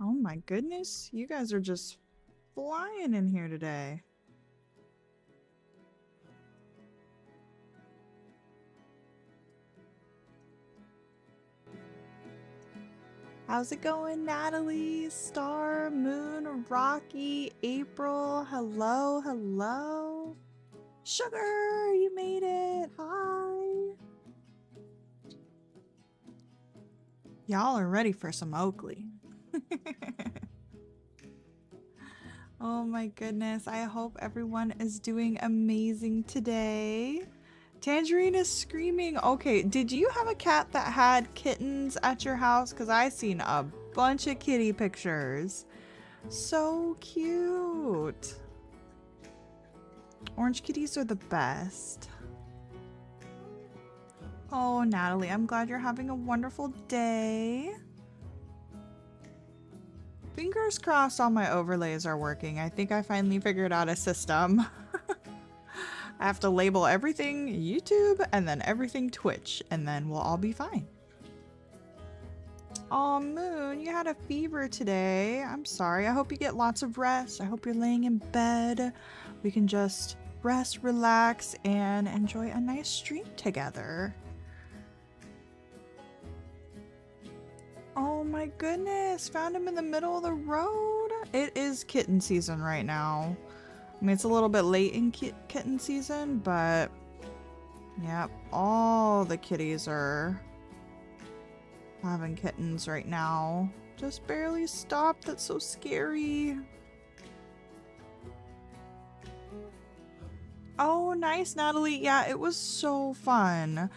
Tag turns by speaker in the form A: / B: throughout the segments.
A: Oh my goodness, you guys are just flying in here today. How's it going, Natalie, Star, Moon, Rocky, April? Hello, hello. Sugar, you made it. Hi. Y'all are ready for some Oakley. Oh my goodness, I hope everyone is doing amazing today. Tangerine is screaming. Okay, did you have a cat that had kittens at your house? Because I seen a bunch of kitty pictures. So cute. Orange kitties are the best. Oh, Natalie, I'm glad you're having a wonderful day. Fingers crossed all my overlays are working. I think I finally figured out a system. I have to label everything YouTube and then everything Twitch, and then we'll all be fine. Oh, Moon, you had a fever today. I'm sorry. I hope you get lots of rest. I hope you're laying in bed. We can just rest, relax, and enjoy a nice stream together. Oh my goodness, found him in the middle of the road. It is kitten season right now. I mean, it's a little bit late in kitten season, but yep, all the kitties are having kittens right now. Just barely stopped. That's so scary. Oh, nice, Natalie. Yeah, it was so fun.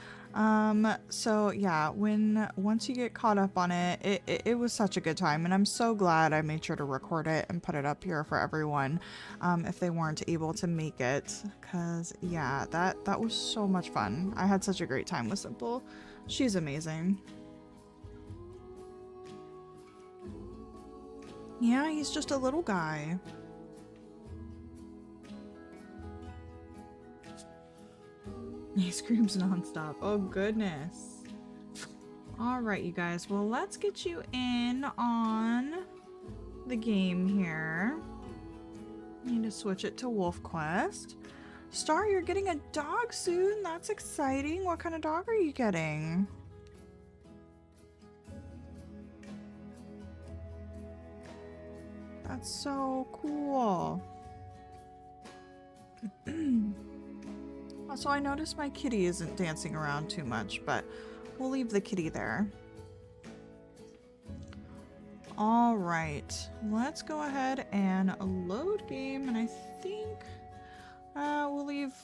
A: So yeah, once you get caught up on it, it was such a good time, and I'm so glad I made sure to record it and put it up here for everyone, if they weren't able to make it, because yeah, that was so much fun. I had such a great time with Simple. She's amazing. Yeah, he's just a little guy. He screams nonstop. Oh goodness. Alright, you guys. Well, let's get you in on the game here. Need to switch it to Wolf Quest. Star, you're getting a dog soon. That's exciting. What kind of dog are you getting? That's so cool. Also, I noticed my kitty isn't dancing around too much, but we'll leave the kitty there. All right, let's go ahead and load game, and I think we'll leave.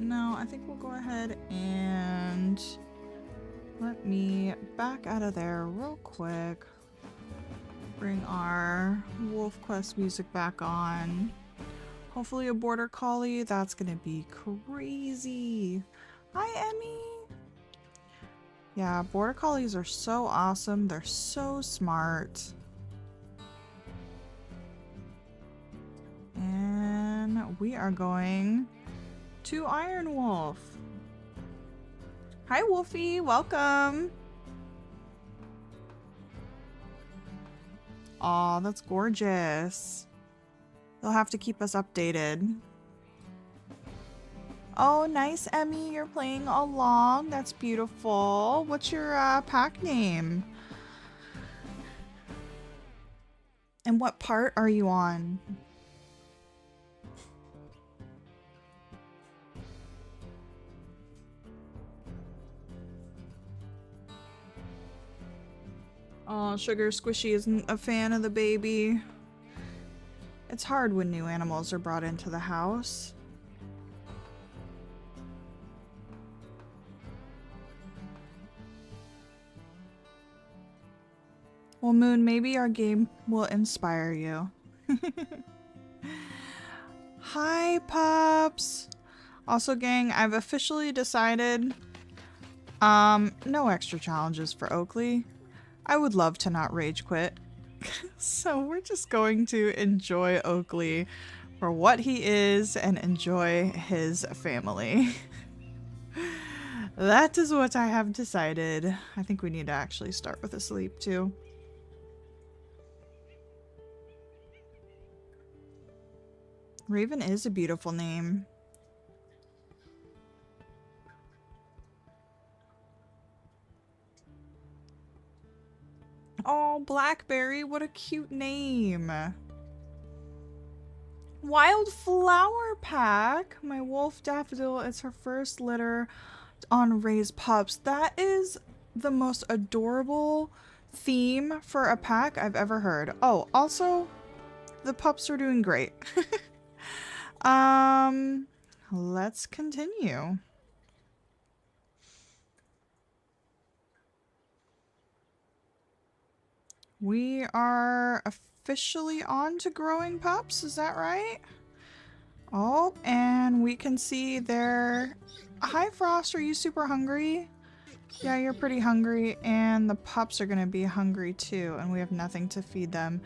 A: No, I think we'll go ahead and let me back out of there real quick. Bring our Wolf Quest music back on. Hopefully a border collie. That's gonna be crazy. Hi, Emmy. Yeah, border collies are so awesome. They're so smart. And we are going to Iron Wolf. Hi, Wolfie. Welcome. Aw, that's gorgeous. They'll have to keep us updated. Oh, nice, Emmy. You're playing along. That's beautiful. What's your pack name? And what part are you on? Oh, Sugar Squishy isn't a fan of the baby. It's hard when new animals are brought into the house. Well, Moon, maybe our game will inspire you. Hi, pups! Also, gang, I've officially decided, no extra challenges for Oakley. I would love to not rage quit. So we're just going to enjoy Oakley for what he is and enjoy his family. That is what I have decided. I think we need to actually start with a sleep too. Raven is a beautiful name. Oh, Blackberry, what a cute name. Wildflower Pack. My wolf daffodil is her first litter on Ray's pups. That is the most adorable theme for a pack I've ever heard. Oh, also, the pups are doing great. Let's continue. We are officially on to growing pups, is that right? Oh, and we can see there. Hi, Frost, are you super hungry? Yeah, you're pretty hungry, and the pups are gonna be hungry too, and we have nothing to feed them.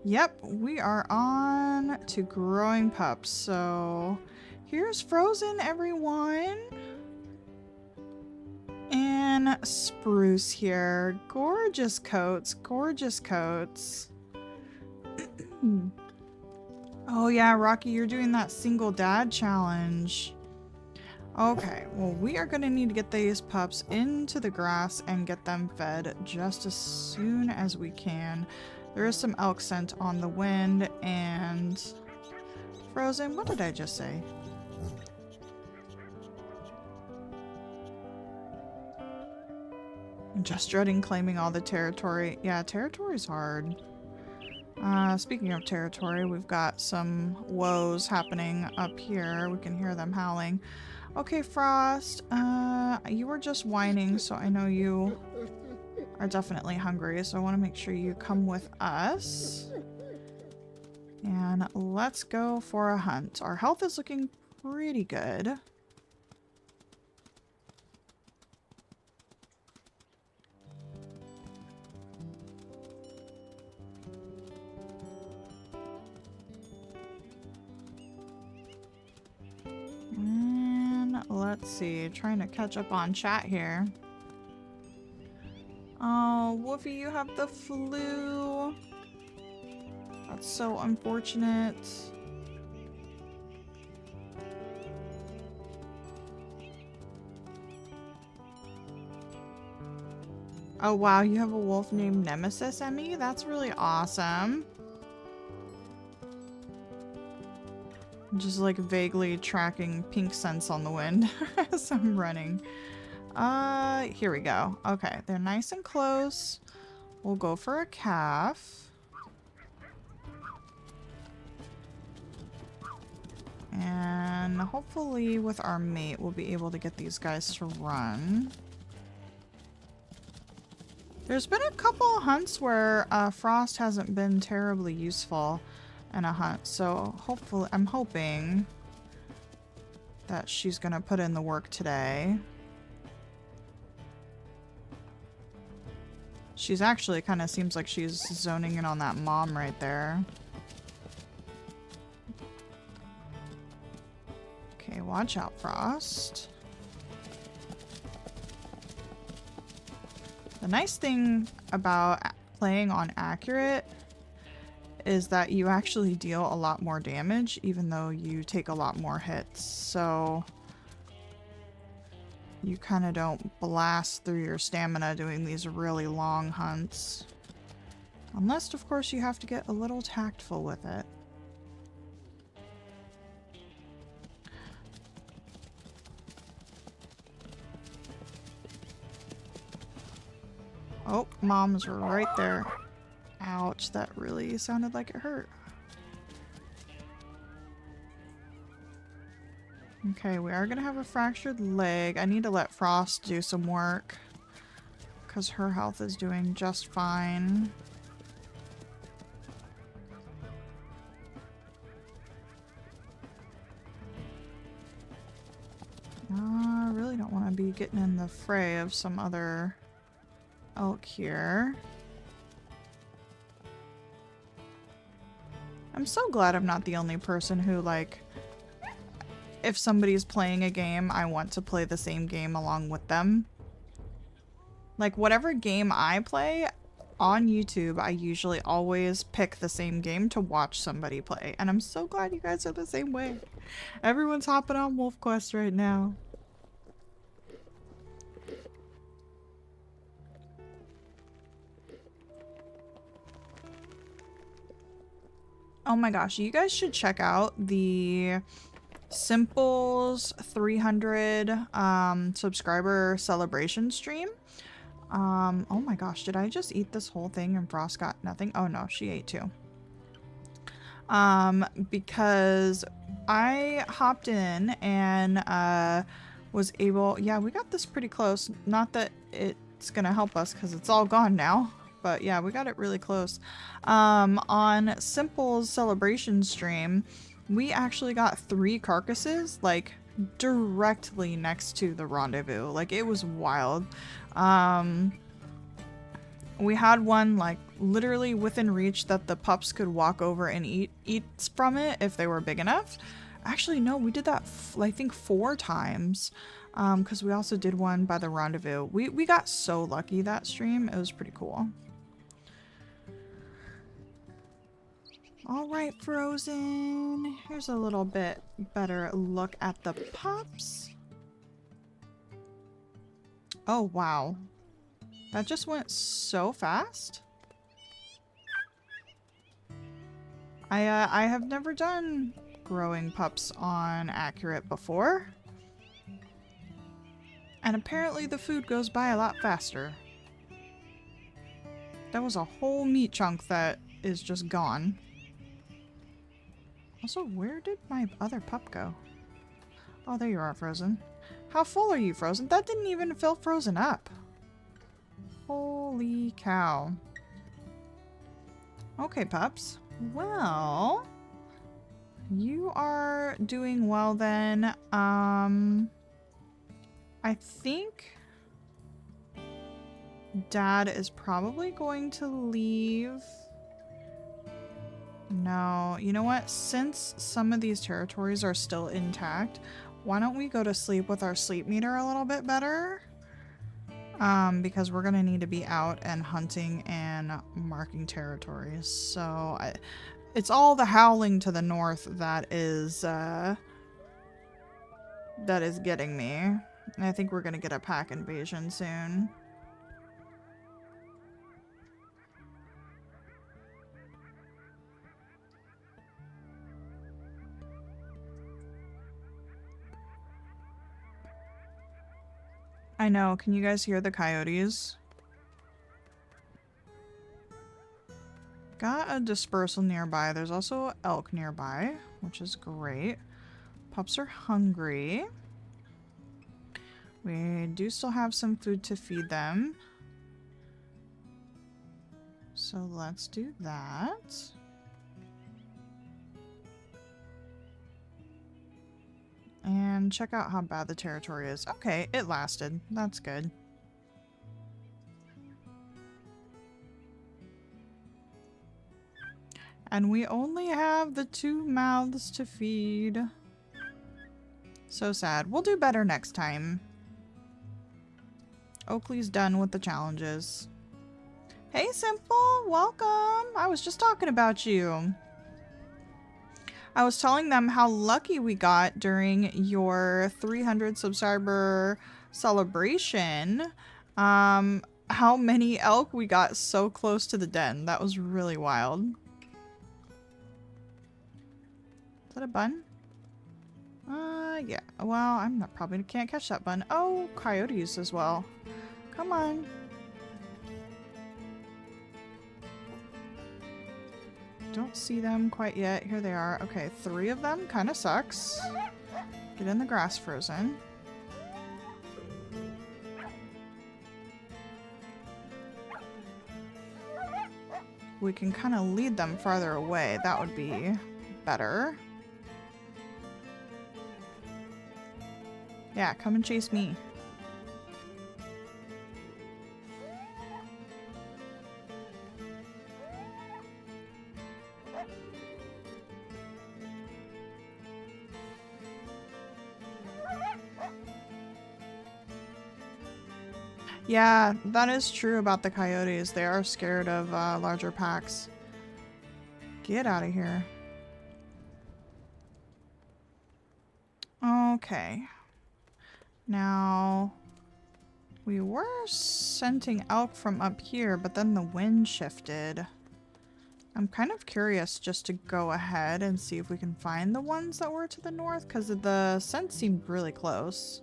A: Yep, we are on to growing pups. So here's Frozen, everyone. And Spruce here. Gorgeous coats, gorgeous coats. Oh yeah, Rocky, you're doing that single dad challenge. Okay, well, we are going to need to get these pups into the grass and get them fed just as soon as we can. There is some elk scent on the wind, and Frozen, what did I just say? Just dreading claiming all the territory. Yeah, territory's hard. Speaking of territory, we've got some woes happening up here. We can hear them howling. Okay, Frost, you were just whining, so I know you are definitely hungry, so I want to make sure you come with us. And let's go for a hunt. Our health is looking pretty good. Let's see, trying to catch up on chat here. Oh, Woofy, you have the flu. That's so unfortunate. Oh wow, you have a wolf named Nemesis, Emmy? That's really awesome. Just like vaguely tracking pink scents on the wind as I'm running. Here we go. Okay, they're nice and close. We'll go for a calf. And hopefully with our mate, we'll be able to get these guys to run. There's been a couple hunts where Frost hasn't been terribly useful in a hunt, so hopefully, I'm hoping that she's gonna put in the work today. She's actually kind of seems like she's zoning in on that mom right there. Okay, watch out, Frost. The nice thing about playing on accurate is that you actually deal a lot more damage even though you take a lot more hits, so you kind of don't blast through your stamina doing these really long hunts. Unless, of course, you have to get a little tactful with it. Oh, mom's right there. Ouch, that really sounded like it hurt. Okay, we are gonna have a fractured leg. I need to let Frost do some work because her health is doing just fine. I really don't want to be getting in the fray of some other elk here. I'm so glad I'm not the only person who, like, if somebody's playing a game, I want to play the same game along with them. Like, whatever game I play, on YouTube, I usually always pick the same game to watch somebody play. And I'm so glad you guys are the same way. Everyone's hopping on Wolf Quest right now. Oh my gosh, you guys should check out the Simple's 300 subscriber celebration stream. Oh my gosh, did I just eat this whole thing and Frost got nothing? Oh no, she ate too. Because I hopped in and was able, yeah, we got this pretty close. Not that it's gonna help us because it's all gone now. But yeah, we got it really close. On Simple's celebration stream, we actually got 3 carcasses, like, directly next to the rendezvous. Like, it was wild. We had one, like, literally within reach that the pups could walk over and eat from it if they were big enough. Actually, no, we did that, I think, 4 times. Because we also did one by the rendezvous. We got so lucky that stream. It was pretty cool. All right, Frozen. Here's a little bit better look at the pups. Oh, wow. That just went so fast. I have never done growing pups on Accurate before. And apparently the food goes by a lot faster. That was a whole meat chunk that is just gone. Also, where did my other pup go? Oh, there you are, Frozen. How full are you, Frozen? That didn't even fill Frozen up. Holy cow. Okay, pups. Well, you are doing well then. I think Dad is probably going to leave. No, you know what? Since some of these territories are still intact, why don't we go to sleep with our sleep meter a little bit better? Because we're gonna need to be out and hunting and marking territories. So it's all the howling to the north that is getting me. And I think we're gonna get a pack invasion soon. I know, can you guys hear the coyotes? Got a dispersal nearby. There's also elk nearby, which is great. Pups are hungry. We do still have some food to feed them. So let's do that. And check out how bad the territory is. Okay, it lasted. That's good. And we only have the 2 mouths to feed. So sad. We'll do better next time. Oakley's done with the challenges. Hey, Simple! Welcome! I was just talking about you. I was telling them how lucky we got during your 300 subscriber celebration. How many elk we got so close to the den. That was really wild. Is that a bun? Yeah. Well, I'm not probably can't catch that bun. Oh, coyotes as well. Come on. Don't see them quite yet. Here they are. Okay, 3 of them. Kind of sucks. Get in the grass, Frozen. We can kind of lead them farther away. That would be better. Yeah, come and chase me. Yeah, that is true about the coyotes. They are scared of larger packs. Get out of here. Okay. Now, we were scenting elk from up here, but then the wind shifted. I'm kind of curious just to go ahead and see if we can find the ones that were to the north, because the scent seemed really close.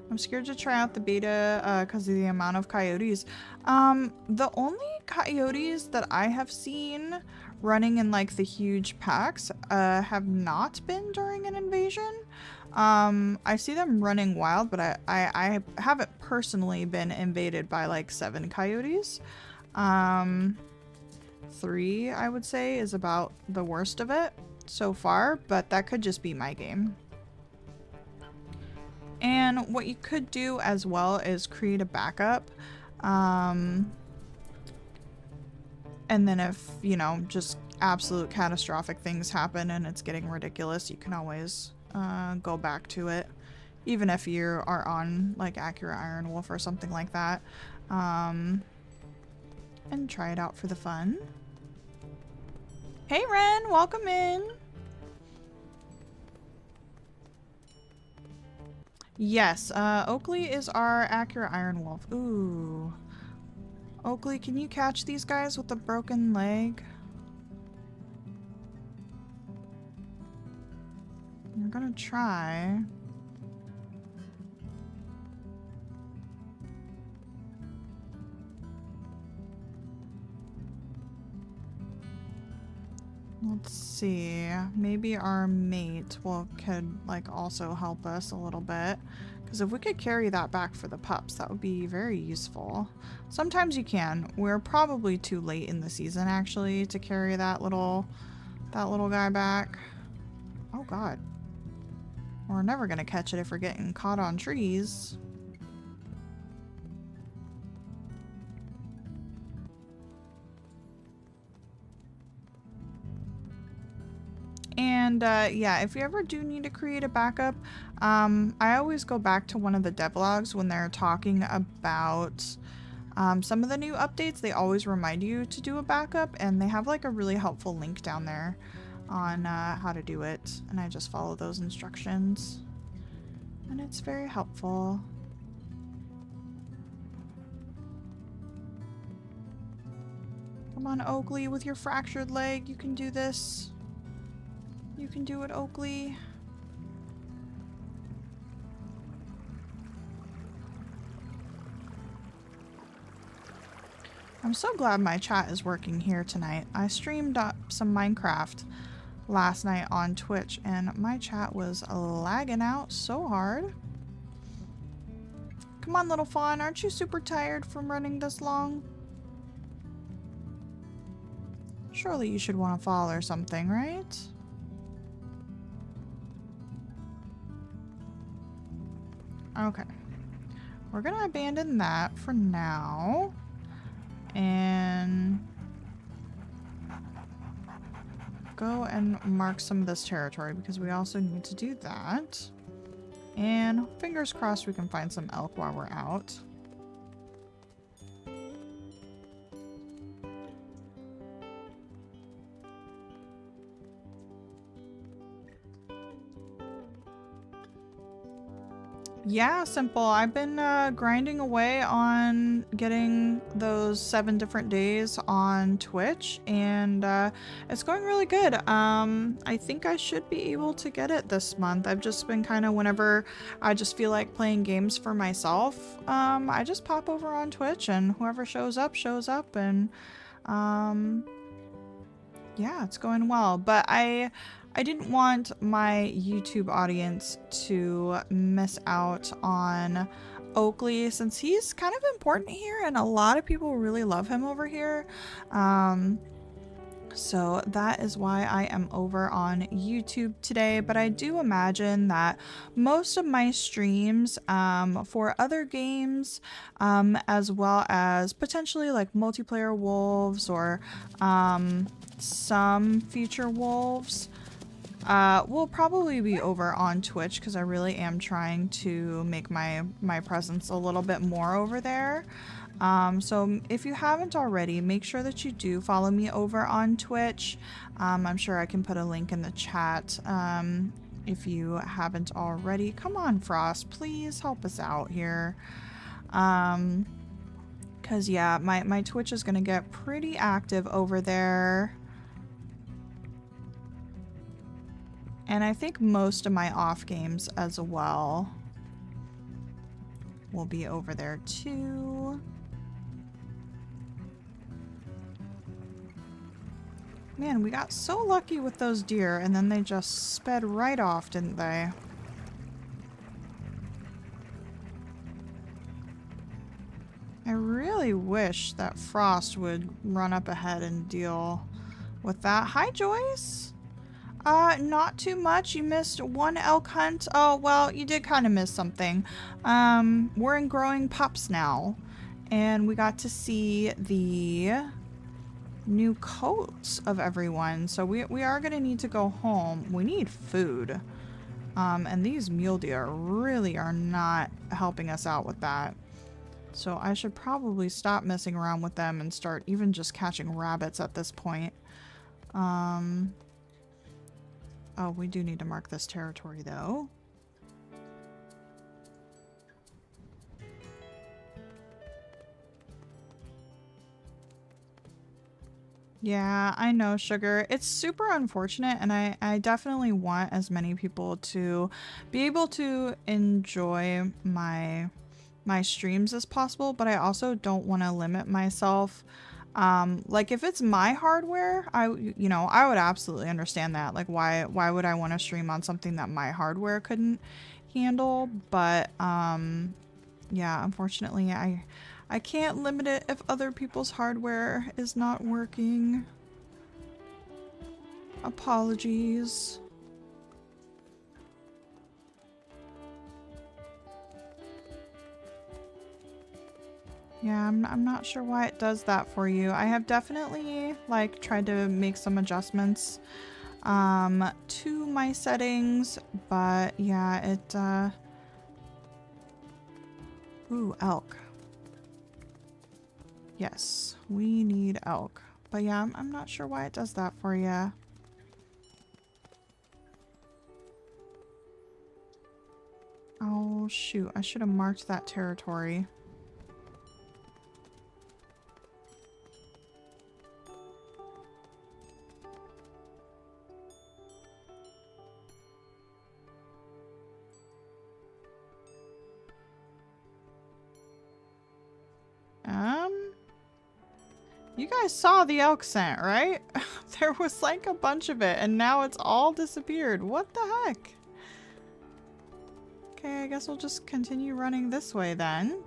A: I'm scared to try out the beta because of the amount of coyotes. The only coyotes that I have seen running in like the huge packs have not been during an invasion. I see them running wild, but I haven't personally been invaded by like 7 coyotes. 3, I would say, is about the worst of it so far, but that could just be my game. And what you could do as well is create a backup. And then if, you know, just absolute catastrophic things happen and it's getting ridiculous, you can always go back to it. Even if you are on like Accurate Iron Wolf or something like that. And try it out for the fun. Hey Ren, welcome in. Yes, Oakley is our Accurate Iron Wolf. Ooh. Oakley, can you catch these guys with a broken leg? We're gonna try. Let's see. Maybe our mate could like also help us a little bit. Because if we could carry that back for the pups, that would be very useful. Sometimes you can. We're probably too late in the season actually to carry that little guy back. Oh god. We're never gonna catch it if we're getting caught on trees. And yeah, if you ever do need to create a backup, I always go back to one of the devlogs when they're talking about some of the new updates. They always remind you to do a backup, and they have like a really helpful link down there on how to do it. And I just follow those instructions, and it's very helpful. Come on, Oakley, with your fractured leg, you can do this. You can do it, Oakley. I'm so glad my chat is working here tonight. I streamed up some Minecraft last night on Twitch and my chat was lagging out so hard. Come on, little fawn, aren't you super tired from running this long? Surely you should want to fall or something, right? Okay. We're gonna abandon that for now. And go and mark some of this territory because we also need to do that. And fingers crossed we can find some elk while we're out. Yeah, Simple. I've been grinding away on getting those 7 different days on Twitch, and it's going really good. I think I should be able to get it this month. I've just been kind of, whenever I just feel like playing games for myself, I just pop over on Twitch, and whoever shows up, and yeah, it's going well. But I didn't want my YouTube audience to miss out on Oakley since he's kind of important here and a lot of people really love him over here. So that is why I am over on YouTube today, but I do imagine that most of my streams for other games, as well as potentially like multiplayer wolves or some future wolves, We'll probably be over on Twitch because I really am trying to make my presence a little bit more over there. So if you haven't already, make sure that you do follow me over on Twitch. I'm sure I can put a link in the chat if you haven't already. Come on, Frost, please help us out here. Because yeah, my Twitch is going to get pretty active over there. And I think most of my off games as well will be over there too. Man, we got so lucky with those deer and then they just sped right off, didn't they? I really wish that Frost would run up ahead and deal with that. Hi, Joyce! Not too much. You missed one elk hunt. Oh, well, you did kind of miss something. We're in growing pups now, and we got to see the new coats of everyone. So we are going to need to go home. We need food. And these mule deer really are not helping us out with that. So I should probably stop messing around with them and start even just catching rabbits at this point. Oh, we do need to mark this territory, though. Yeah, I know, Sugar. It's super unfortunate, and I definitely want as many people to be able to enjoy my streams as possible, but I also don't want to limit myself. Like if it's my hardware, I would absolutely understand that. Like why would I want to stream on something that my hardware couldn't handle? But yeah, unfortunately I can't limit it if other people's hardware is not working. Apologies. Yeah, I'm not sure why it does that for you. I have definitely like tried to make some adjustments to my settings, but yeah, it ooh, elk. Yes, we need elk. But yeah, I'm not sure why it does that for you. Oh shoot, I should have marked that territory. You guys saw the elk scent, right? There was like a bunch of it and now it's all disappeared. What the heck? Okay, I guess we'll just continue running this way then.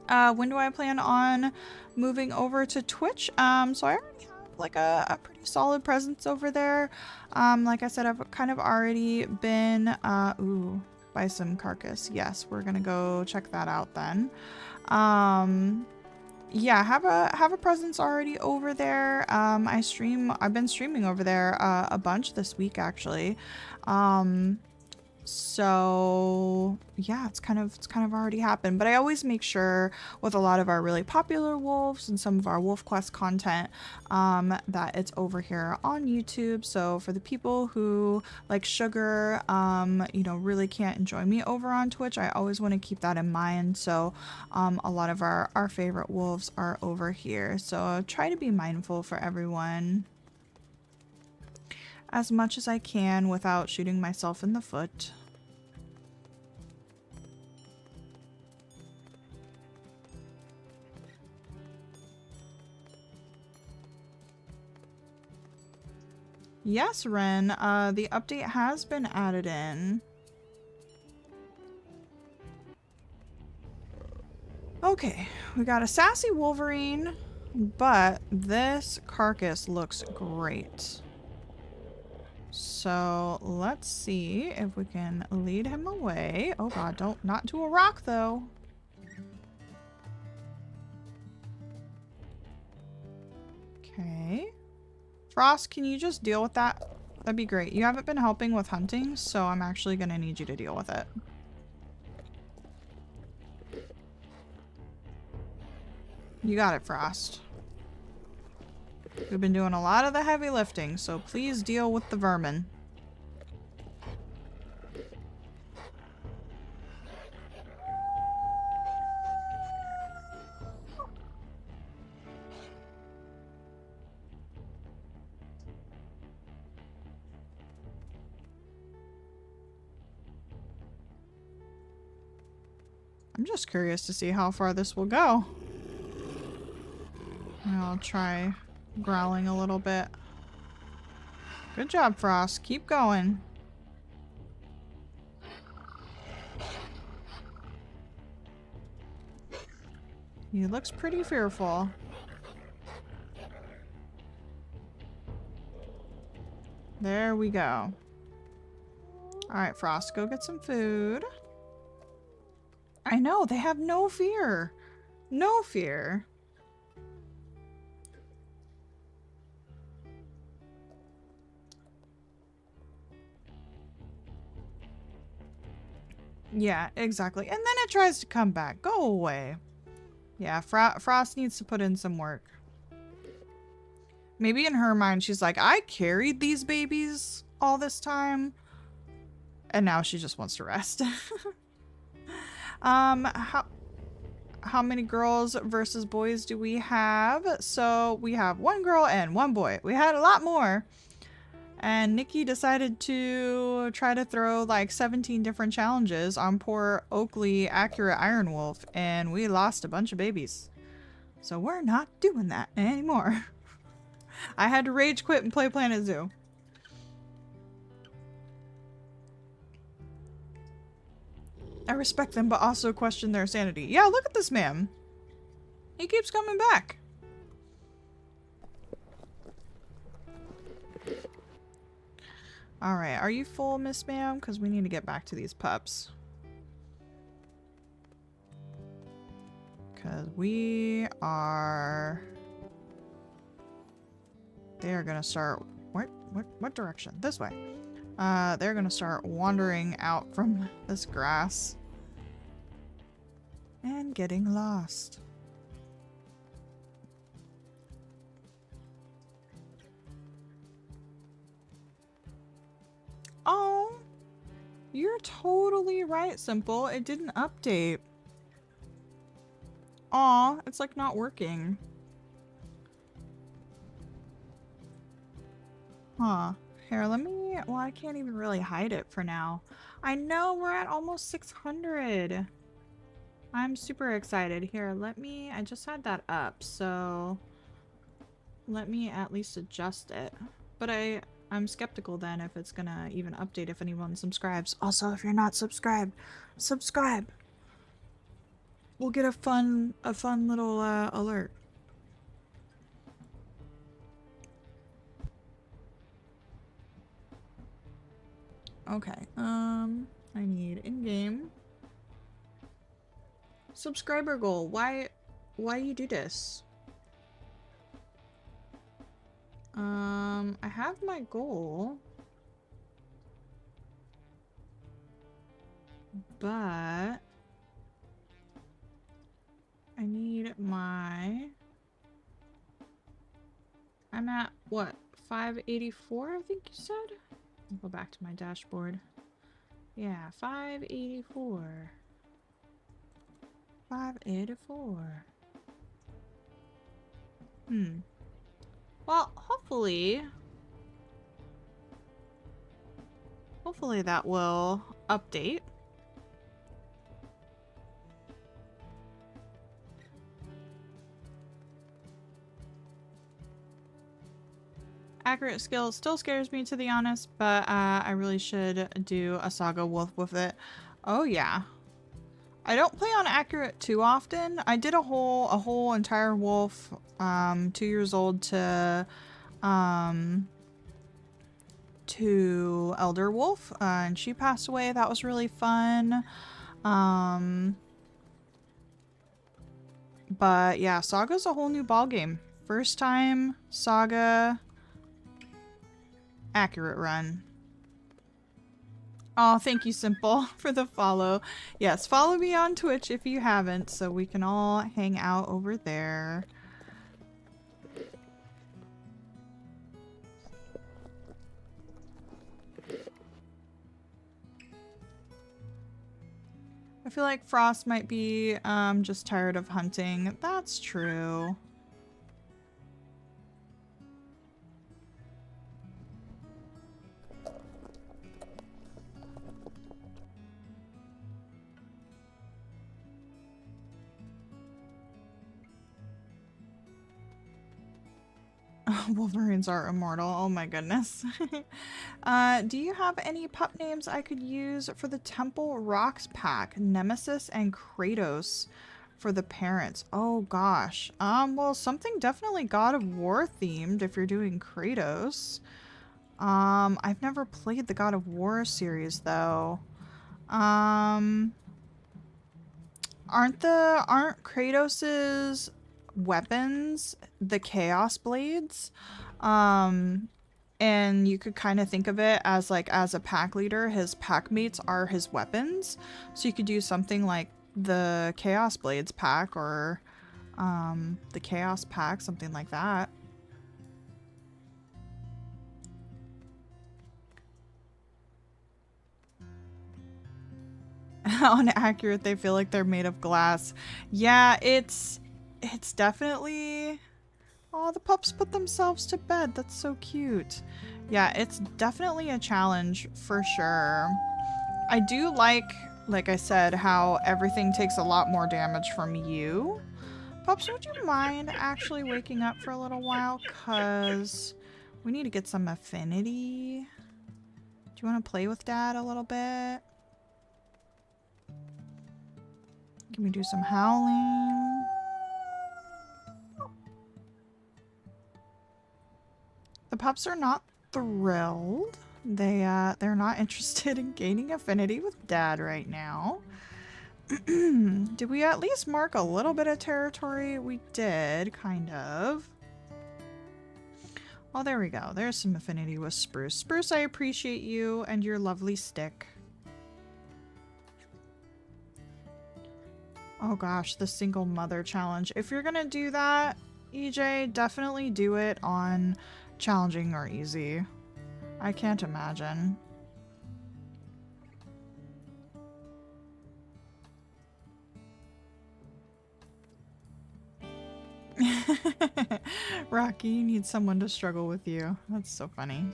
A: When do I plan on moving over to Twitch? So I already have like a pretty solid presence over there. Like I said, I've kind of already been, ooh, bison carcass. Yes, we're gonna go check that out then. Yeah, have a presence already over there. I've been streaming over there a bunch this week actually. So yeah, it's kind of already happened, but I always make sure with a lot of our really popular wolves and some of our wolf quest content that it's over here on YouTube. So for the people who like Sugar really can't enjoy me over on Twitch, I always want to keep that in mind. So a lot of our favorite wolves are over here, so try to be mindful for everyone as much as I can without shooting myself in the foot. Yes, Ren, the update has been added in. Okay, we got a sassy Wolverine, but this carcass looks great. So let's see if we can lead him away. Oh god, not to a rock though. Okay. Frost, can you just deal with that? That'd be great. You haven't been helping with hunting, so I'm actually gonna need you to deal with it. You got it, Frost. We've been doing a lot of the heavy lifting, so please deal with the vermin. I'm just curious to see how far this will go. I'll try growling a little bit. Good job, Frost. Keep going. He looks pretty fearful. There we go. Alright, Frost, go get some food. I know, they have no fear. No fear. Yeah, exactly. And then it tries to come back. Go away. Yeah, Frost needs to put in some work. Maybe in her mind, she's like, I carried these babies all this time. And now she just wants to rest. How many girls versus boys do we have? So we have one girl and one boy. We had a lot more. And Nikki decided to try to throw like 17 different challenges on poor Oakley accurate Iron Wolf, and we lost a bunch of babies. So we're not doing that anymore. I had to rage quit and play Planet Zoo. I respect them, but also question their sanity. Yeah, look at this man. He keeps coming back. Alright, are you full, Miss Ma'am? Because we need to get back to these pups. Because we are... They are going to start... What direction? This way. They're going to start wandering out from this grass. And getting lost. Oh, you're totally right, Simple. It didn't update. Aw, it's like not working. Huh. Here, let me... Well, I can't even really hide it for now. I know, we're at almost 600. I'm super excited. Here, let me... I just had that up, so... Let me at least adjust it. But I'm skeptical then if it's gonna even update if anyone subscribes. Also, if you're not subscribed, subscribe. We'll get a fun little alert. Okay. I need in-game subscriber goal. Why you do this? I have my goal, but I need my... I'm at, what, 584, I think you said? I'll go back to my dashboard. Yeah, 584. 584. Well, hopefully that will update. Accurate skill still scares me, to be honest, but I really should do a Saga Wolf with it. Oh yeah. I don't play on accurate too often. I did a whole entire wolf, 2 years old to Elder Wolf, and she passed away. That was really fun. But yeah, Saga's a whole new ballgame. First time Saga Accurate run. Oh, thank you, Simple, for the follow. Yes, follow me on Twitch if you haven't, so we can all hang out over there. I feel like Frost might be just tired of hunting. That's true. Wolverines are immortal. Oh my goodness. Do you have any pup names I could use for the Temple Rocks pack? Nemesis and Kratos for the parents. Oh gosh. Well, something definitely God of War themed if you're doing Kratos. I've never played the God of War series though. Aren't Kratos's weapons the Chaos Blades? And you could kind of think of it as like, as a pack leader, his pack mates are his weapons. So you could do something like the Chaos Blades pack or the Chaos pack, something like that. Inaccurate, they feel like they're made of glass. Yeah, it's definitely... Oh, the pups put themselves to bed. That's so cute. Yeah, it's definitely a challenge for sure. I do like I said, how everything takes a lot more damage from you. Pups, would you mind actually waking up for a little while? Because we need to get some affinity. Do you want to play with Dad a little bit? Can we do some howling? The pups are not thrilled. They're not interested in gaining affinity with Dad right now. Did we at least mark a little bit of territory? We did, kind of. Oh, there we go. There's some affinity with Spruce. Spruce, I appreciate you and your lovely stick. Oh gosh, the single mother challenge. If you're gonna do that, EJ, definitely do it on challenging or easy. I can't imagine. Rocky, you need someone to struggle with you. That's so funny.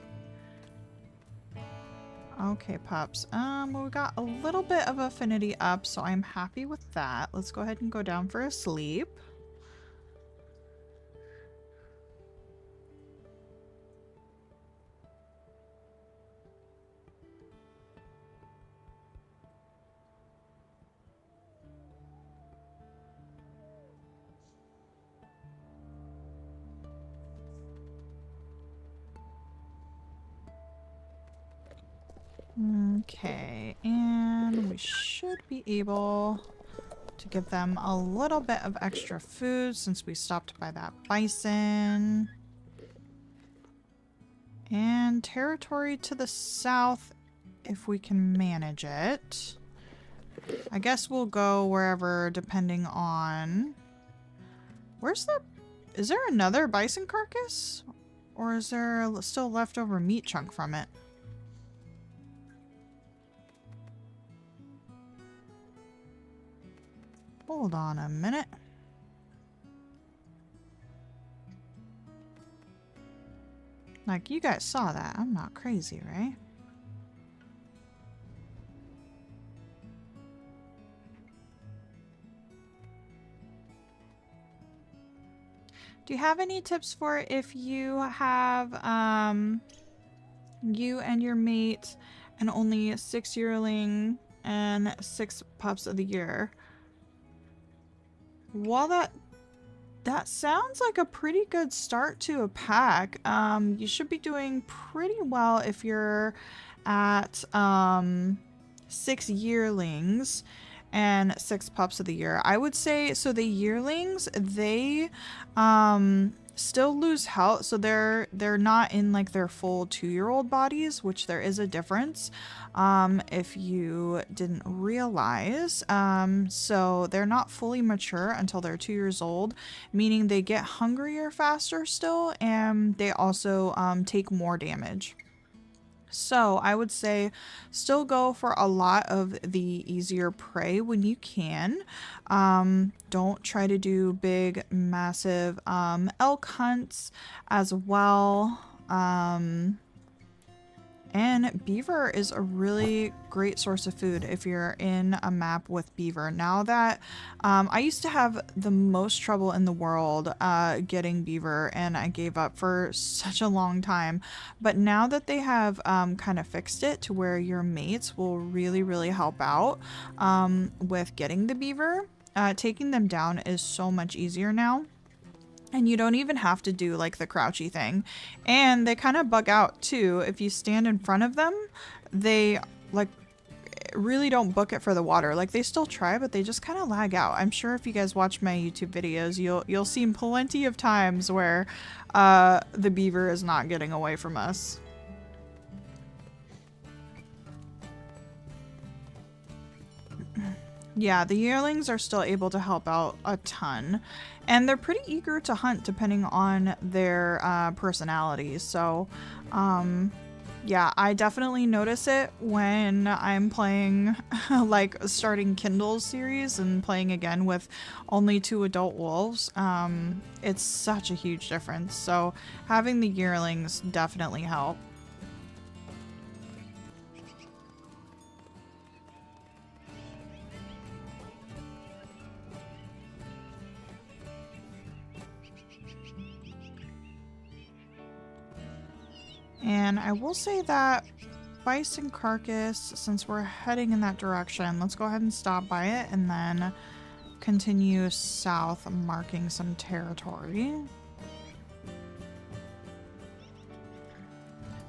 A: Okay, pups. Well, we got a little bit of affinity up, so I'm happy with that. Let's go ahead and go down for a sleep. Okay, and we should be able to give them a little bit of extra food since we stopped by that bison. And territory to the south if we can manage it. I guess we'll go wherever depending on... Where's the... Is there another bison carcass? Or is there still leftover meat chunk from it? Hold on a minute. Like, you guys saw that. I'm not crazy, right? Do you have any tips for if you have, you and your mate and only 6 yearling and 6 pups of the year? Well, that sounds like a pretty good start to a pack. You should be doing pretty well if you're at 6 yearlings and 6 pups of the year. I would say, so the yearlings, they still lose health, so they're not in like their full 2-year-old bodies, which there is a difference, if you didn't realize. So they're not fully mature until they're 2 years old, meaning they get hungrier faster still, and they also take more damage. So I would say still go for a lot of the easier prey when you can. Don't try to do big, massive elk hunts as well. And beaver is a really great source of food if you're in a map with beaver. Now that I used to have the most trouble in the world getting beaver, and I gave up for such a long time. But now that they have kind of fixed it to where your mates will really, really help out with getting the beaver, taking them down is so much easier now. And you don't even have to do like the crouchy thing. And they kind of bug out too. If you stand in front of them, they like really don't book it for the water. Like they still try, but they just kind of lag out. I'm sure if you guys watch my YouTube videos, you'll see plenty of times where the beaver is not getting away from us. Yeah, the yearlings are still able to help out a ton, and they're pretty eager to hunt depending on their personalities. So, yeah, I definitely notice it when I'm playing, like starting Kindle's series and playing again with only 2 adult wolves. It's such a huge difference. So having the yearlings definitely help. And I will say that bison carcass, since we're heading in that direction, let's go ahead and stop by it and then continue south, marking some territory.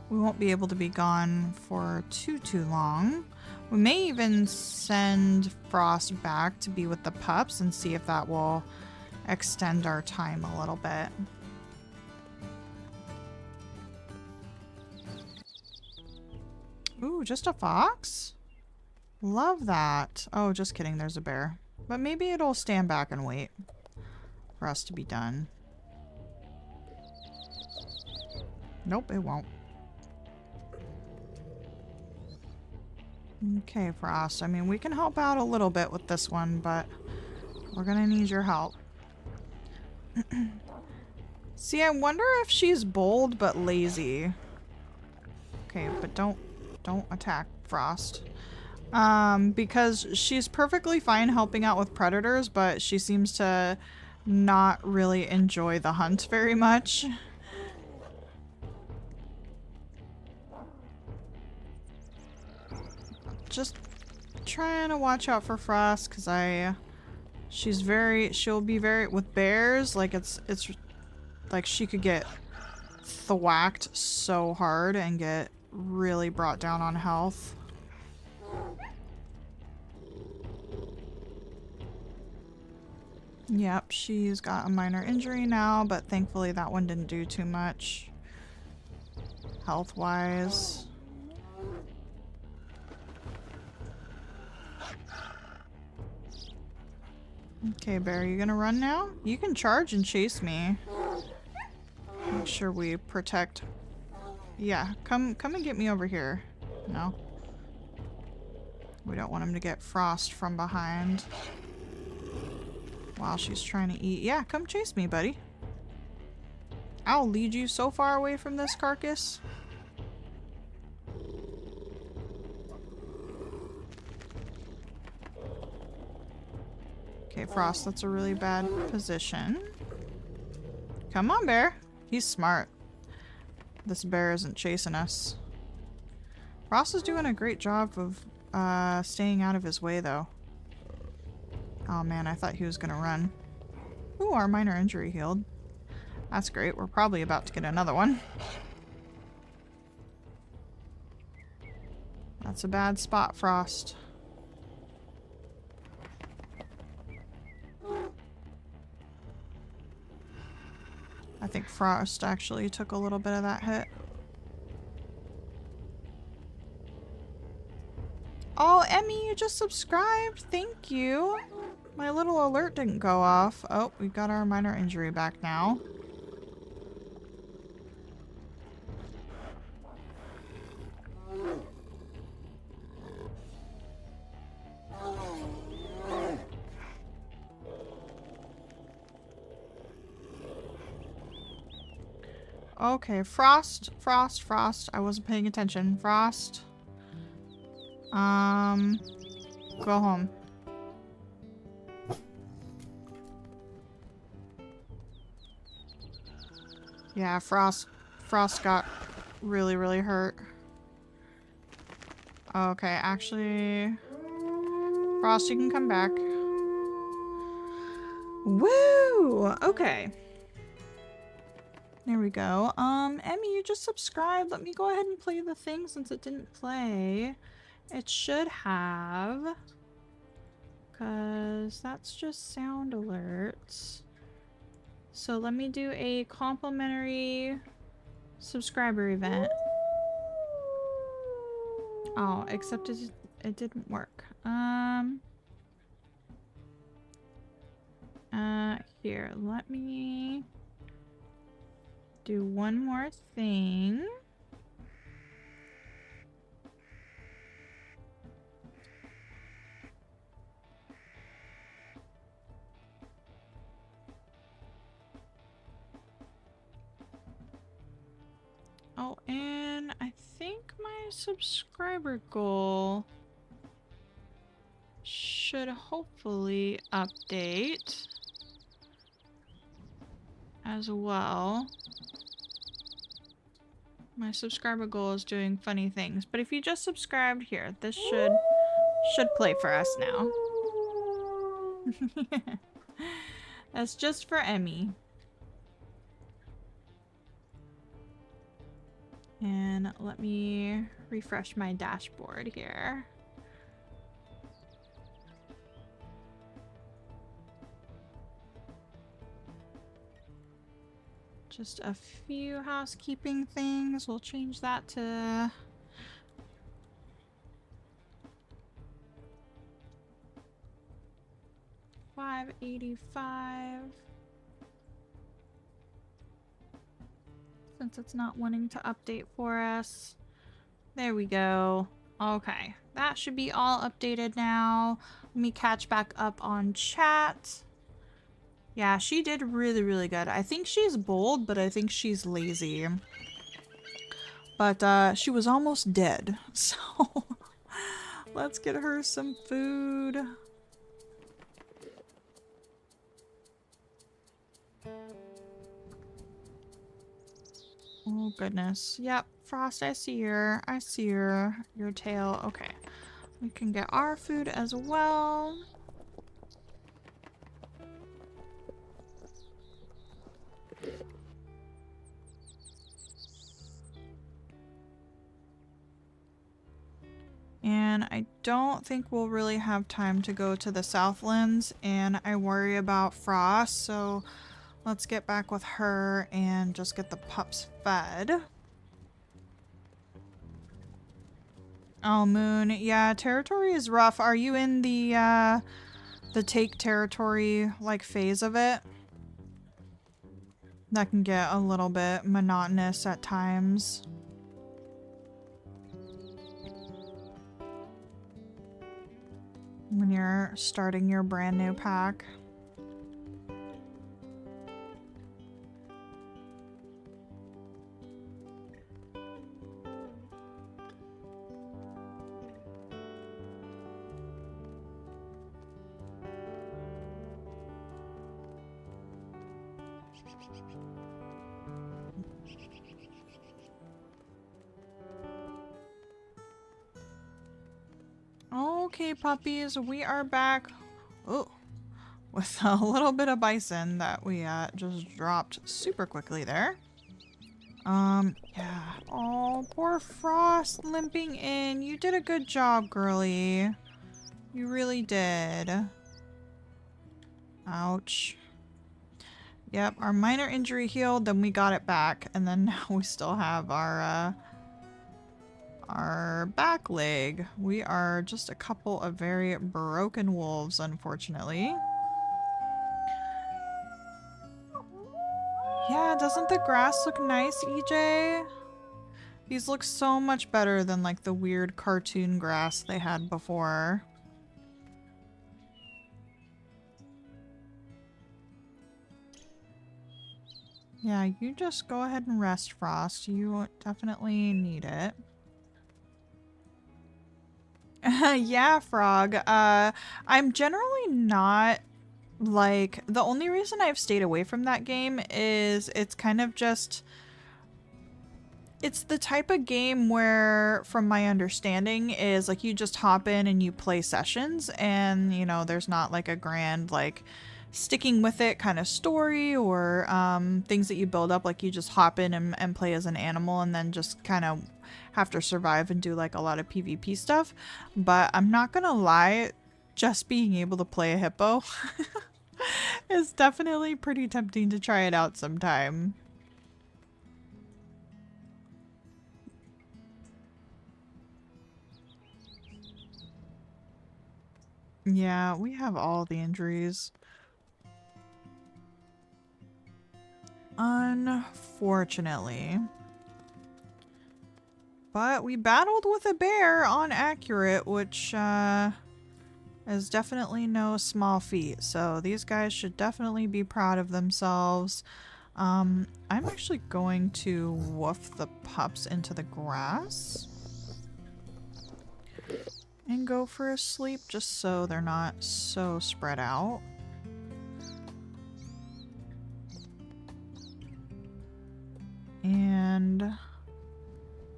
A: We won't be able to be gone for too long. We may even send Frost back to be with the pups and see if that will extend our time a little bit. Ooh, just a fox? Love that. Oh, just kidding, there's a bear. But maybe it'll stand back and wait for us to be done. Nope, it won't. Okay, Frost. I mean, we can help out a little bit with this one, but we're gonna need your help. See, I wonder if she's bold but lazy. Okay, but don't attack Frost. Because she's perfectly fine helping out with predators, but she seems to not really enjoy the hunt very much. Just trying to watch out for Frost, because she'll be very, with bears, like it's like she could get thwacked so hard and get really brought down on health. Yep, she's got a minor injury now, but thankfully that one didn't do too much health-wise. Okay, Bear, you gonna run now? You can charge and chase me. Make sure we protect. Yeah, come and get me over here. No. We don't want him to get Frost from behind while she's trying to eat. Yeah, come chase me, buddy. I'll lead you so far away from this carcass. Okay, Frost, that's a really bad position. Come on, Bear. He's smart. This bear isn't chasing us. Frost is doing a great job of staying out of his way, though. Oh man, I thought he was gonna run. Ooh, our minor injury healed. That's great. We're probably about to get another one. That's a bad spot, Frost. I think Frost actually took a little bit of that hit. Oh, Emmy, you just subscribed. Thank you. My little alert didn't go off. Oh, we got our minor injury back now. Okay, Frost. I wasn't paying attention. Frost. Go home. Yeah, Frost got really, really hurt. Okay, actually, Frost, you can come back. Woo! Okay. There we go. Emmy, you just subscribed. Let me go ahead and play the thing since it didn't play. It should have. Because that's just sound alerts. So let me do a complimentary subscriber event. Oh, except it didn't work. Here, let me do one more thing. Oh, and I think my subscriber goal should hopefully update as well. My subscriber goal is doing funny things, but if you just subscribed here, this should play for us now. That's just for Emmy. And let me refresh my dashboard here. Just a few housekeeping things. We'll change that to $5.85. Since it's not wanting to update for us. There we go. Okay, that should be all updated now. Let me catch back up on chat. Yeah, she did really, really good. I think she's bold, but I think she's lazy. But she was almost dead, so let's get her some food. Oh goodness. Yep, Frost, I see your tail. Okay. We can get our food as well. And I don't think we'll really have time to go to the Southlands, and I worry about Frost, so let's get back with her and just get the pups fed. Oh, Moon. Yeah, territory is rough. Are you in the take territory, like, phase of it? That can get a little bit monotonous at times. When you're starting your brand new pack. Okay, puppies, we are back. Oh, with a little bit of bison that we just dropped super quickly there. Yeah. Oh, poor Frost limping in. You did a good job, girly. You really did. Ouch. Yep, our minor injury healed, then we got it back, and then now we still have our back leg. We are just a couple of very broken wolves, unfortunately. Yeah, doesn't the grass look nice, EJ? These look so much better than like the weird cartoon grass they had before. Yeah, you just go ahead and rest, Frost. You definitely need it. Yeah, Frog. I'm generally not like, the only reason I've stayed away from that game is it's kind of just, it's the type of game where, from my understanding, is like you just hop in and you play sessions and, you know, there's not like a grand, like, sticking with it kind of story or things that you build up. Like you just hop in and play as an animal and then just kind of have to survive and do like a lot of PvP stuff. But I'm not gonna lie, just being able to play a hippo is definitely pretty tempting to try it out sometime. Yeah, we have all the injuries. Unfortunately. But we battled with a bear on accurate, which is definitely no small feat. So these guys should definitely be proud of themselves. I'm actually going to woof the pups into the grass and go for a sleep just so they're not so spread out. And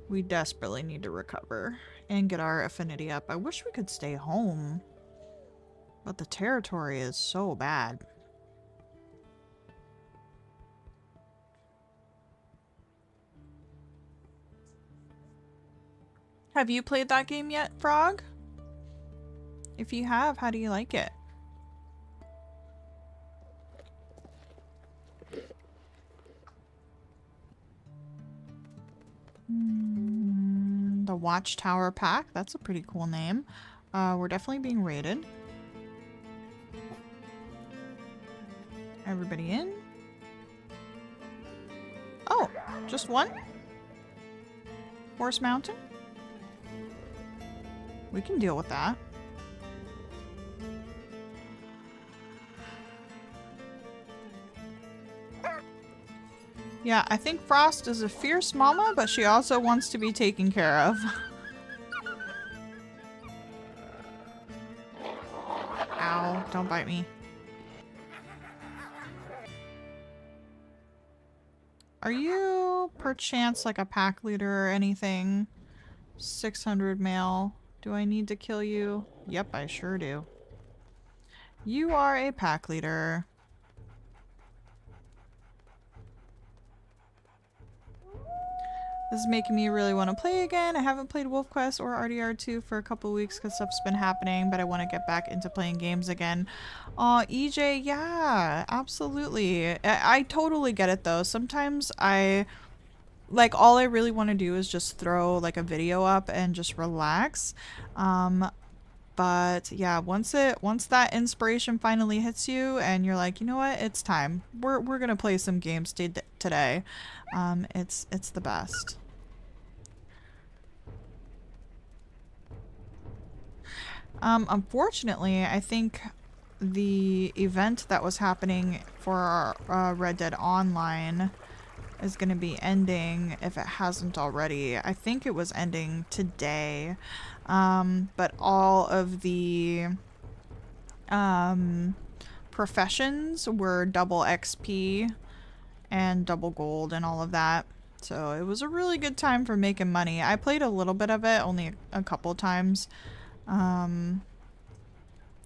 A: we desperately need to recover and get our affinity up. I wish we could stay home, but the territory is so bad. Have you played that game yet, Frog? If you have, how do you like it? The Watchtower Pack. That's a pretty cool name. We're definitely being raided. Everybody in? Oh, just one? Horse Mountain? We can deal with that. Yeah, I think Frost is a fierce mama, but she also wants to be taken care of. Ow, don't bite me. Are you perchance like a pack leader or anything? 600 male. Do I need to kill you? Yep, I sure do. You are a pack leader. This is making me really want to play again. I haven't played Wolf Quest or RDR2 for a couple weeks because stuff's been happening, but I want to get back into playing games again. EJ, yeah, absolutely. I totally get it though. Sometimes like all I really want to do is just throw like a video up and just relax. But yeah, once that inspiration finally hits you and you're like, you know what, it's time. We're gonna play some games today. It's the best. Unfortunately, I think the event that was happening for Red Dead Online is going to be ending if it hasn't already. I think it was ending today. But all of the professions were double XP and double gold and all of that. So it was a really good time for making money. I played a little bit of it, only a couple times. And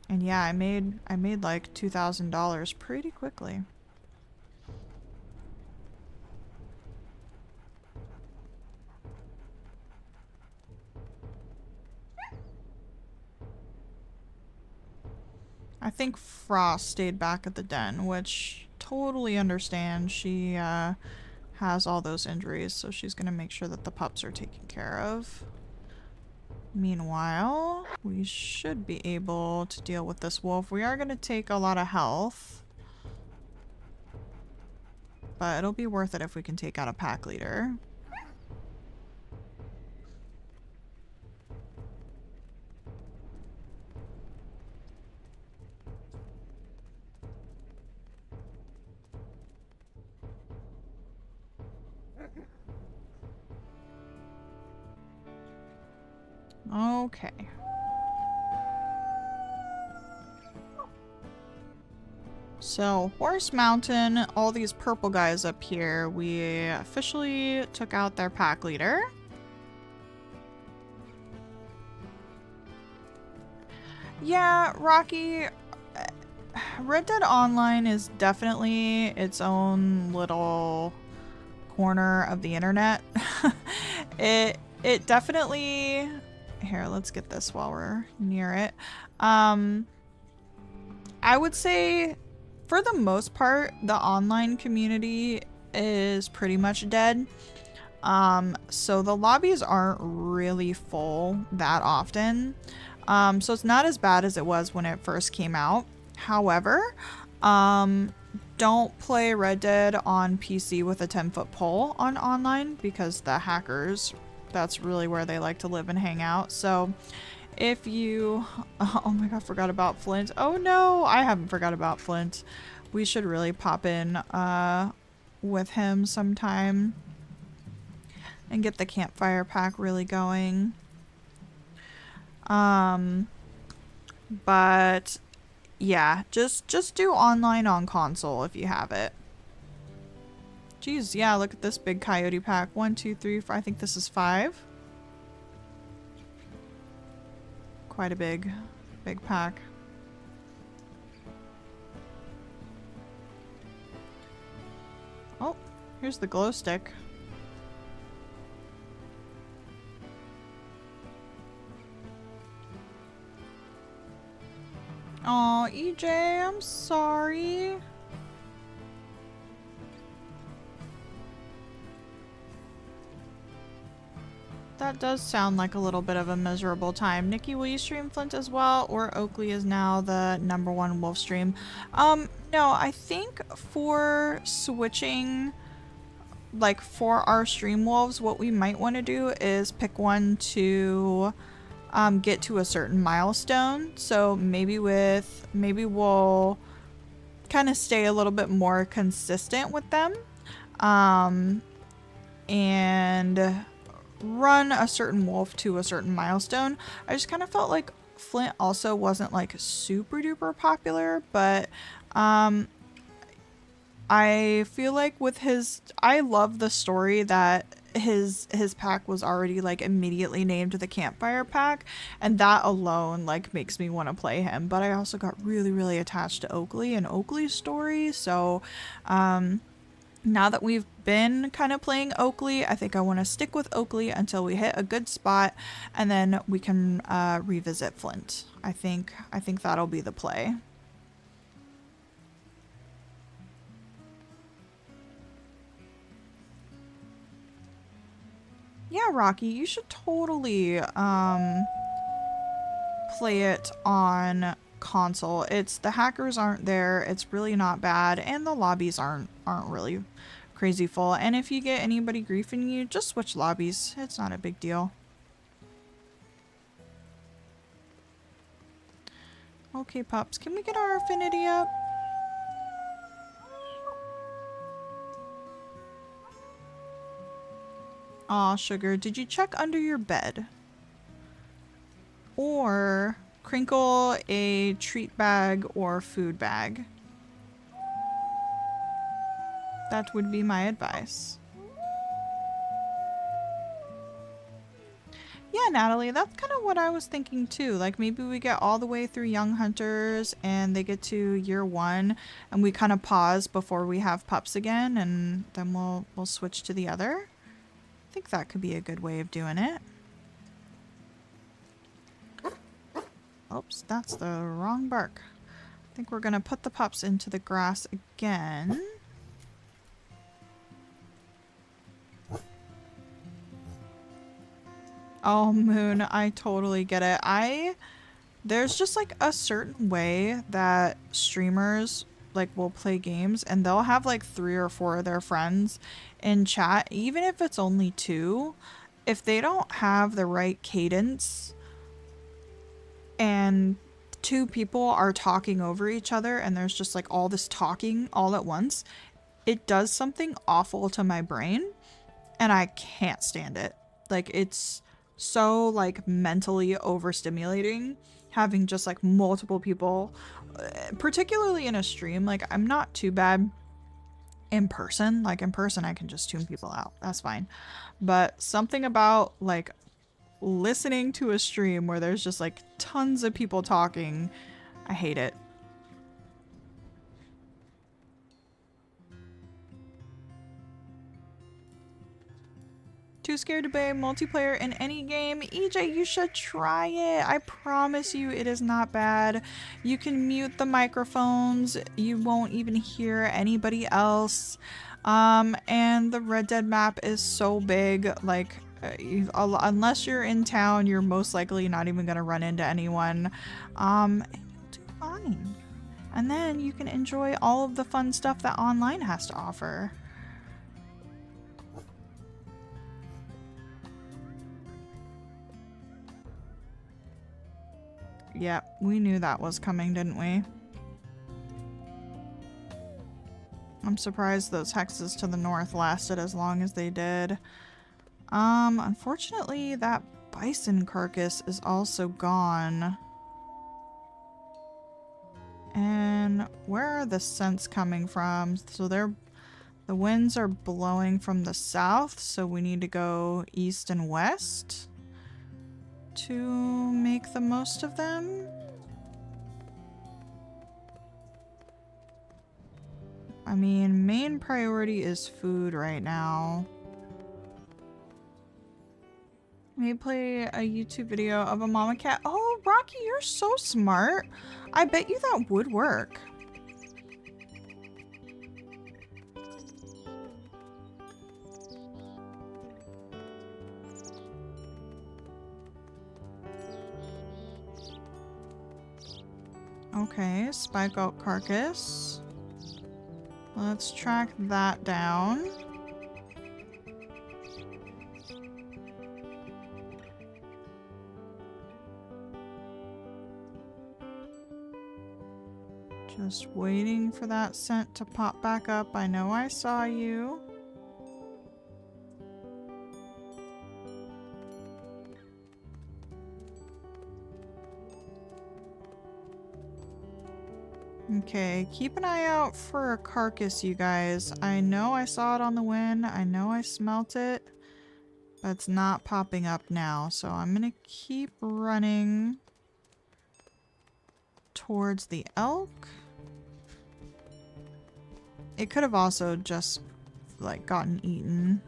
A: yeah, I made like $2,000 pretty quickly. I think Frost stayed back at the den, which totally understand. She has all those injuries, so she's gonna make sure that the pups are taken care of. Meanwhile, we should be able to deal with this wolf. We are gonna take a lot of health, but it'll be worth it if we can take out a pack leader. Okay. So, Horse Mountain, all these purple guys up here, we officially took out their pack leader. Yeah, Rocky, Red Dead Online is definitely its own little corner of the internet. It definitely... Here, let's get this while we're near it. I would say, for the most part, the online community is pretty much dead. So the lobbies aren't really full that often. So it's not as bad as it was when it first came out. However, don't play Red Dead on PC with a 10-foot pole on online, because the hackers, that's really where they like to live and hang out. So if you... Oh my god, forgot about Flint. Oh no, I haven't forgot about Flint. We should really pop in with him sometime and get the campfire pack really going. But yeah, just do online on console if you have it. Jeez, yeah, look at this big coyote pack. 1, 2, 3, 4. I think this is 5. Quite a big pack. Oh, here's the glow stick. Aw, EJ, I'm sorry. That does sound like a little bit of a miserable time. Nikki, will you stream Flint as well? Or Oakley is now the #1 wolf stream? No, I think for switching, like for our stream wolves, what we might want to do is pick one to get to a certain milestone. So maybe we'll kind of stay a little bit more consistent with them. And run a certain wolf to a certain milestone. I just kind of felt like Flint also wasn't like super duper popular, but I feel like with his, I love the story that his pack was already like immediately named the campfire pack, and that alone like makes me want to play him. But I also got really attached to Oakley and Oakley's story, so now that we've been kind of playing Oakley, I think I want to stick with Oakley until we hit a good spot, and then we can revisit Flint. I think that'll be the play. Yeah, Rocky, you should totally play it on console. It's the hackers aren't there, it's really not bad, and the lobbies aren't really crazy full. And if you get anybody griefing you, just switch lobbies. It's not a big deal. Okay, pups, can we get our affinity up? Aw, Sugar, did you check under your bed? Or crinkle a treat bag or food bag. That would be my advice. Yeah, Natalie, that's kind of what I was thinking too. Like maybe we get all the way through Young Hunters and they get to year 1 and we kind of pause before we have pups again, and then we'll switch to the other. I think that could be a good way of doing it. Oops, that's the wrong bark. I think we're gonna put the pups into the grass again. Oh, Moon, I totally get it. There's just like a certain way that streamers like will play games and they'll have like 3 or 4 of their friends in chat, even if it's only 2. If they don't have the right cadence and 2 people are talking over each other and there's just like all this talking all at once, it does something awful to my brain and I can't stand it. Like, it's so like mentally overstimulating having just like multiple people, particularly in a stream. Like, I'm not too bad in person. Like, in person I can just tune people out, that's fine, but something about like listening to a stream where there's just like tons of people talking, I hate it. Too scared to play multiplayer in any game? EJ, you should try it. I promise you it is not bad. You can mute the microphones. You won't even hear anybody else. And the Red Dead map is so big. Like, unless you're in town, you're most likely not even gonna run into anyone. And you'll do fine. And then you can enjoy all of the fun stuff that online has to offer. Yep, we knew that was coming, didn't we? I'm surprised those hexes to the north lasted as long as they did. Unfortunately, that bison carcass is also gone. And where are the scents coming from? So the winds are blowing from the south, so we need to go east and west to make the most of them. I mean, main priority is food right now. Maybe play a YouTube video of a mama cat. Oh, Rocky, you're so smart. I bet you that would work. Okay, spike oak carcass. Let's track that down. Just waiting for that scent to pop back up. I know I saw you. Okay, keep an eye out for a carcass, you guys. I know I saw it on the wind. I know I smelt it, but it's not popping up now. So I'm gonna keep running towards the elk. It could have also just like gotten eaten.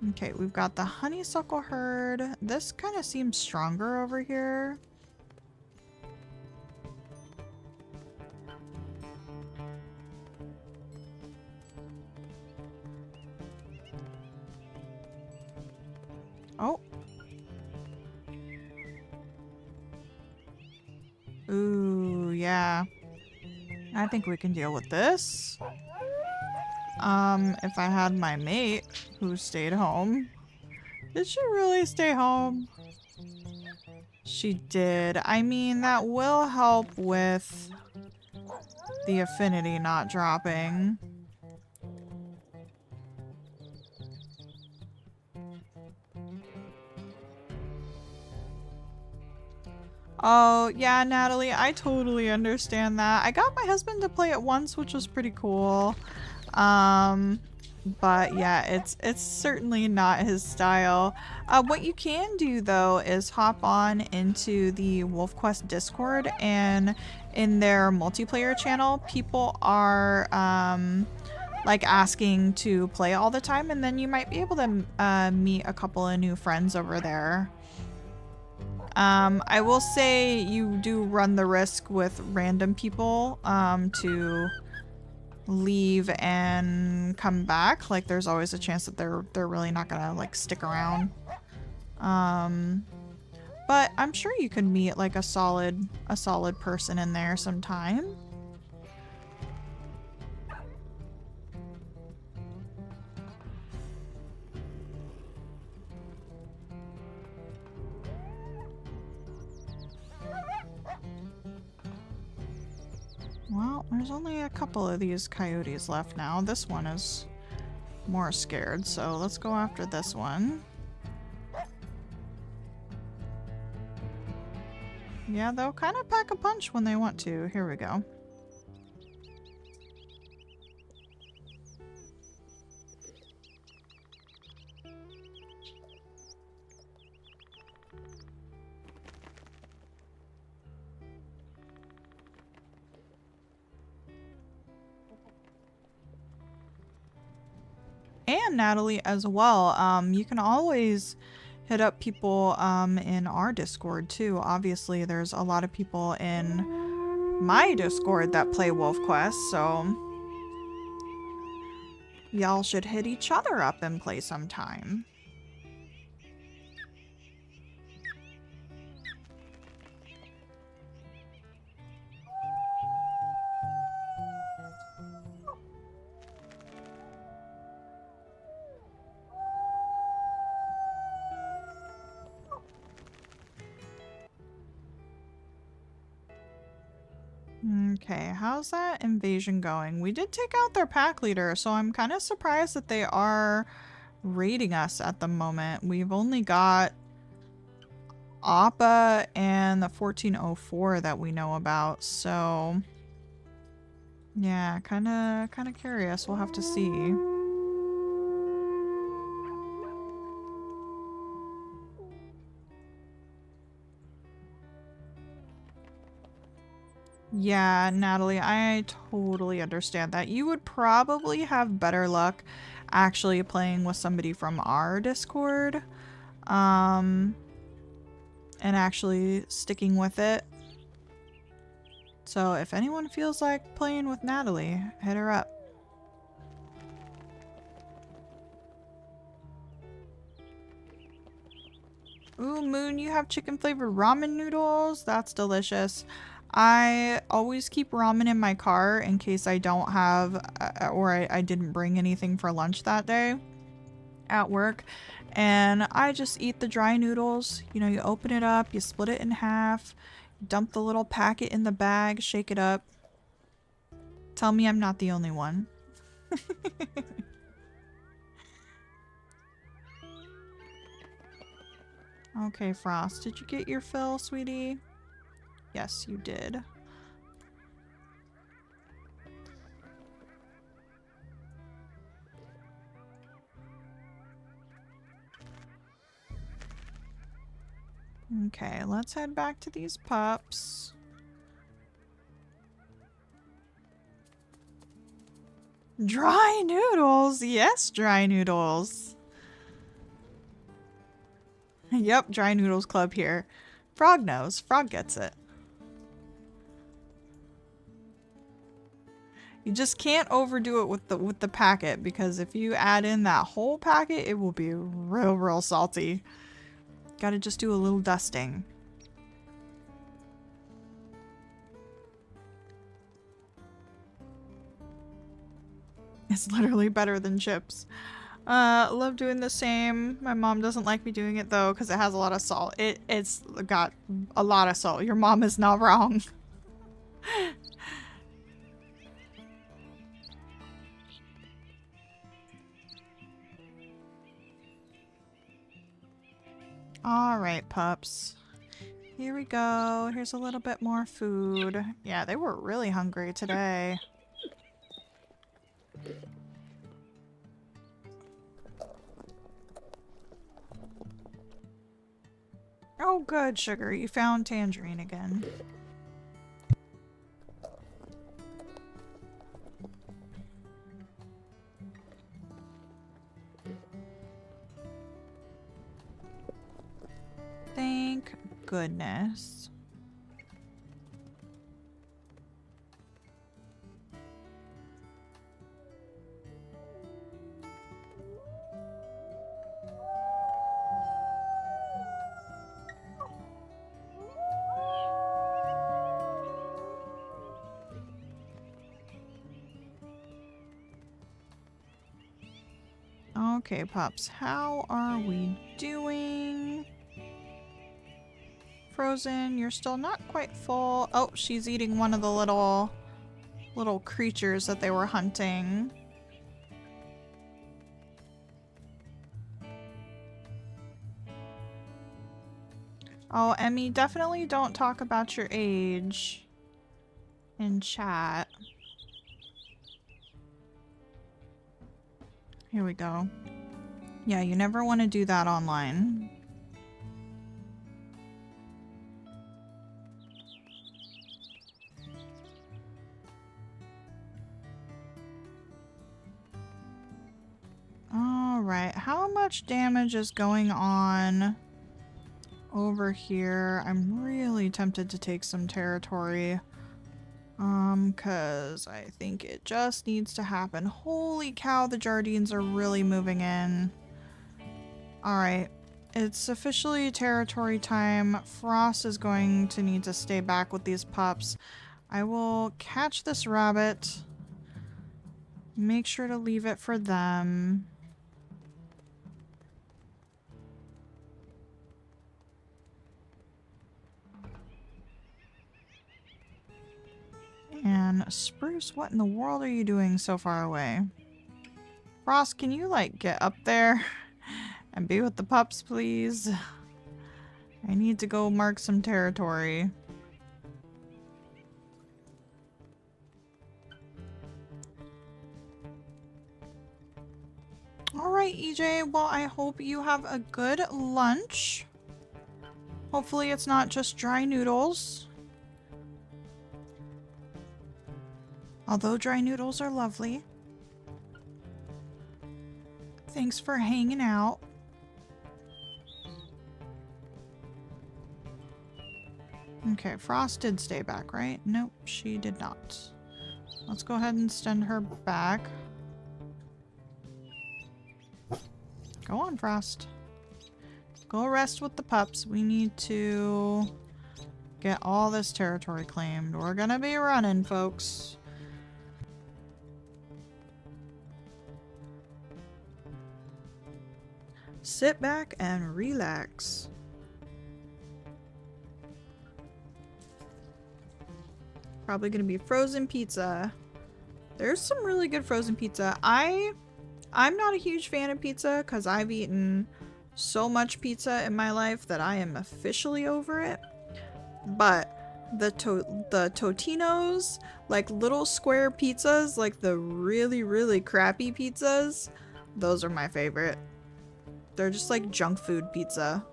A: Okay, we've got the honeysuckle herd. This kind of seems stronger over here. Oh. Ooh, yeah. I think we can deal with this. If I had my mate who stayed home. Did she really stay home? She did. I mean, that will help with the affinity not dropping. Oh, yeah, Natalie, I totally understand that. I got my husband to play it once, which was pretty cool. But yeah, it's certainly not his style. What you can do though is hop on into the WolfQuest Discord, and in their multiplayer channel, people are like asking to play all the time, and then you might be able to meet a couple of new friends over there. I will say you do run the risk with random people to leave and come back. Like there's always a chance that they're really not gonna like stick around. But I'm sure you could meet like a solid person in there sometime. Well, there's only a couple of these coyotes left now. This one is more scared, so let's go after this one. Yeah, they'll kind of pack a punch when they want to. Here we go. And Natalie as well. You can always hit up people in our Discord too. Obviously, there's a lot of people in my Discord that play Wolf Quest, so y'all should hit each other up and play sometime. Okay, how's that invasion going? We did take out their pack leader, so I'm kind of surprised that they are raiding us at the moment. We've only got Appa and the 1404 that we know about, so yeah, kind of curious. We'll have to see. Yeah, Natalie, I totally understand that. You would probably have better luck actually playing with somebody from our Discord, and actually sticking with it. So if anyone feels like playing with Natalie, hit her up. Ooh, Moon, you have chicken flavored ramen noodles? That's delicious. I always keep ramen in my car in case I don't have, or I didn't bring anything for lunch that day at work. And I just eat the dry noodles. You know, you open it up, you split it in half, dump the little packet in the bag, shake it up. Tell me I'm not the only one. Okay, Frost, did you get your fill, sweetie? Yes, you did. Okay, let's head back to these pups. Dry noodles! Yes, dry noodles. Yep, dry noodles club here. Frog knows. Frog gets it. You just can't overdo it with the packet, because if you add in that whole packet, it will be real salty. Gotta just do a little dusting. It's literally better than chips. Love doing the same. My mom doesn't like me doing it though, because it has a lot of salt. It's got a lot of salt. Your mom is not wrong. Alright, pups. Here we go. Here's a little bit more food. Yeah, they were really hungry today. Oh good, Sugar. You found Tangerine again. Thank goodness. Okay, pups, how are we doing? Frozen, you're still not quite full. Oh, she's eating one of the little creatures that they were hunting. Oh, Emmy, definitely don't talk about your age in chat. Here we go. Yeah, you never want to do that online. Alright, how much damage is going on over here? I'm really tempted to take some territory. Cause I think it just needs to happen. Holy cow, the Jardines are really moving in. Alright, it's officially territory time. Frost is going to need to stay back with these pups. I will catch this rabbit. Make sure to leave it for them. And Spruce, what in the world are you doing so far away? Frost, can you like get up there and be with the pups, please? I need to go mark some territory. Alright, EJ, well, I hope you have a good lunch. Hopefully it's not just dry noodles. Although dry noodles are lovely. Thanks for hanging out. Okay, Frost did stay back, right? Nope, she did not. Let's go ahead and send her back. Go on, Frost. Go rest with the pups. We need to get all this territory claimed. We're gonna be running, folks. Sit back and relax. Probably gonna be frozen pizza. There's some really good frozen pizza. I'm not a huge fan of pizza because I've eaten so much pizza in my life that I am officially over it. But the Totino's, like little square pizzas, like the really, really crappy pizzas, those are my favorite. They're just like junk food pizza.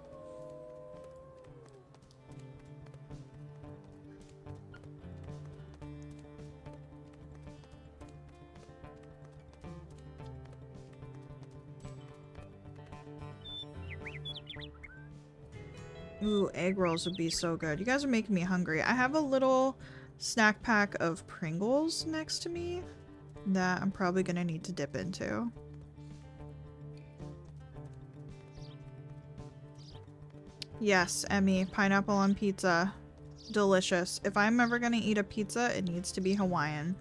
A: Ooh, egg rolls would be so good. You guys are making me hungry. I have a little snack pack of Pringles next to me that I'm probably gonna need to dip into. Yes, Emmy, pineapple on pizza. Delicious. If I'm ever gonna eat a pizza, it needs to be Hawaiian.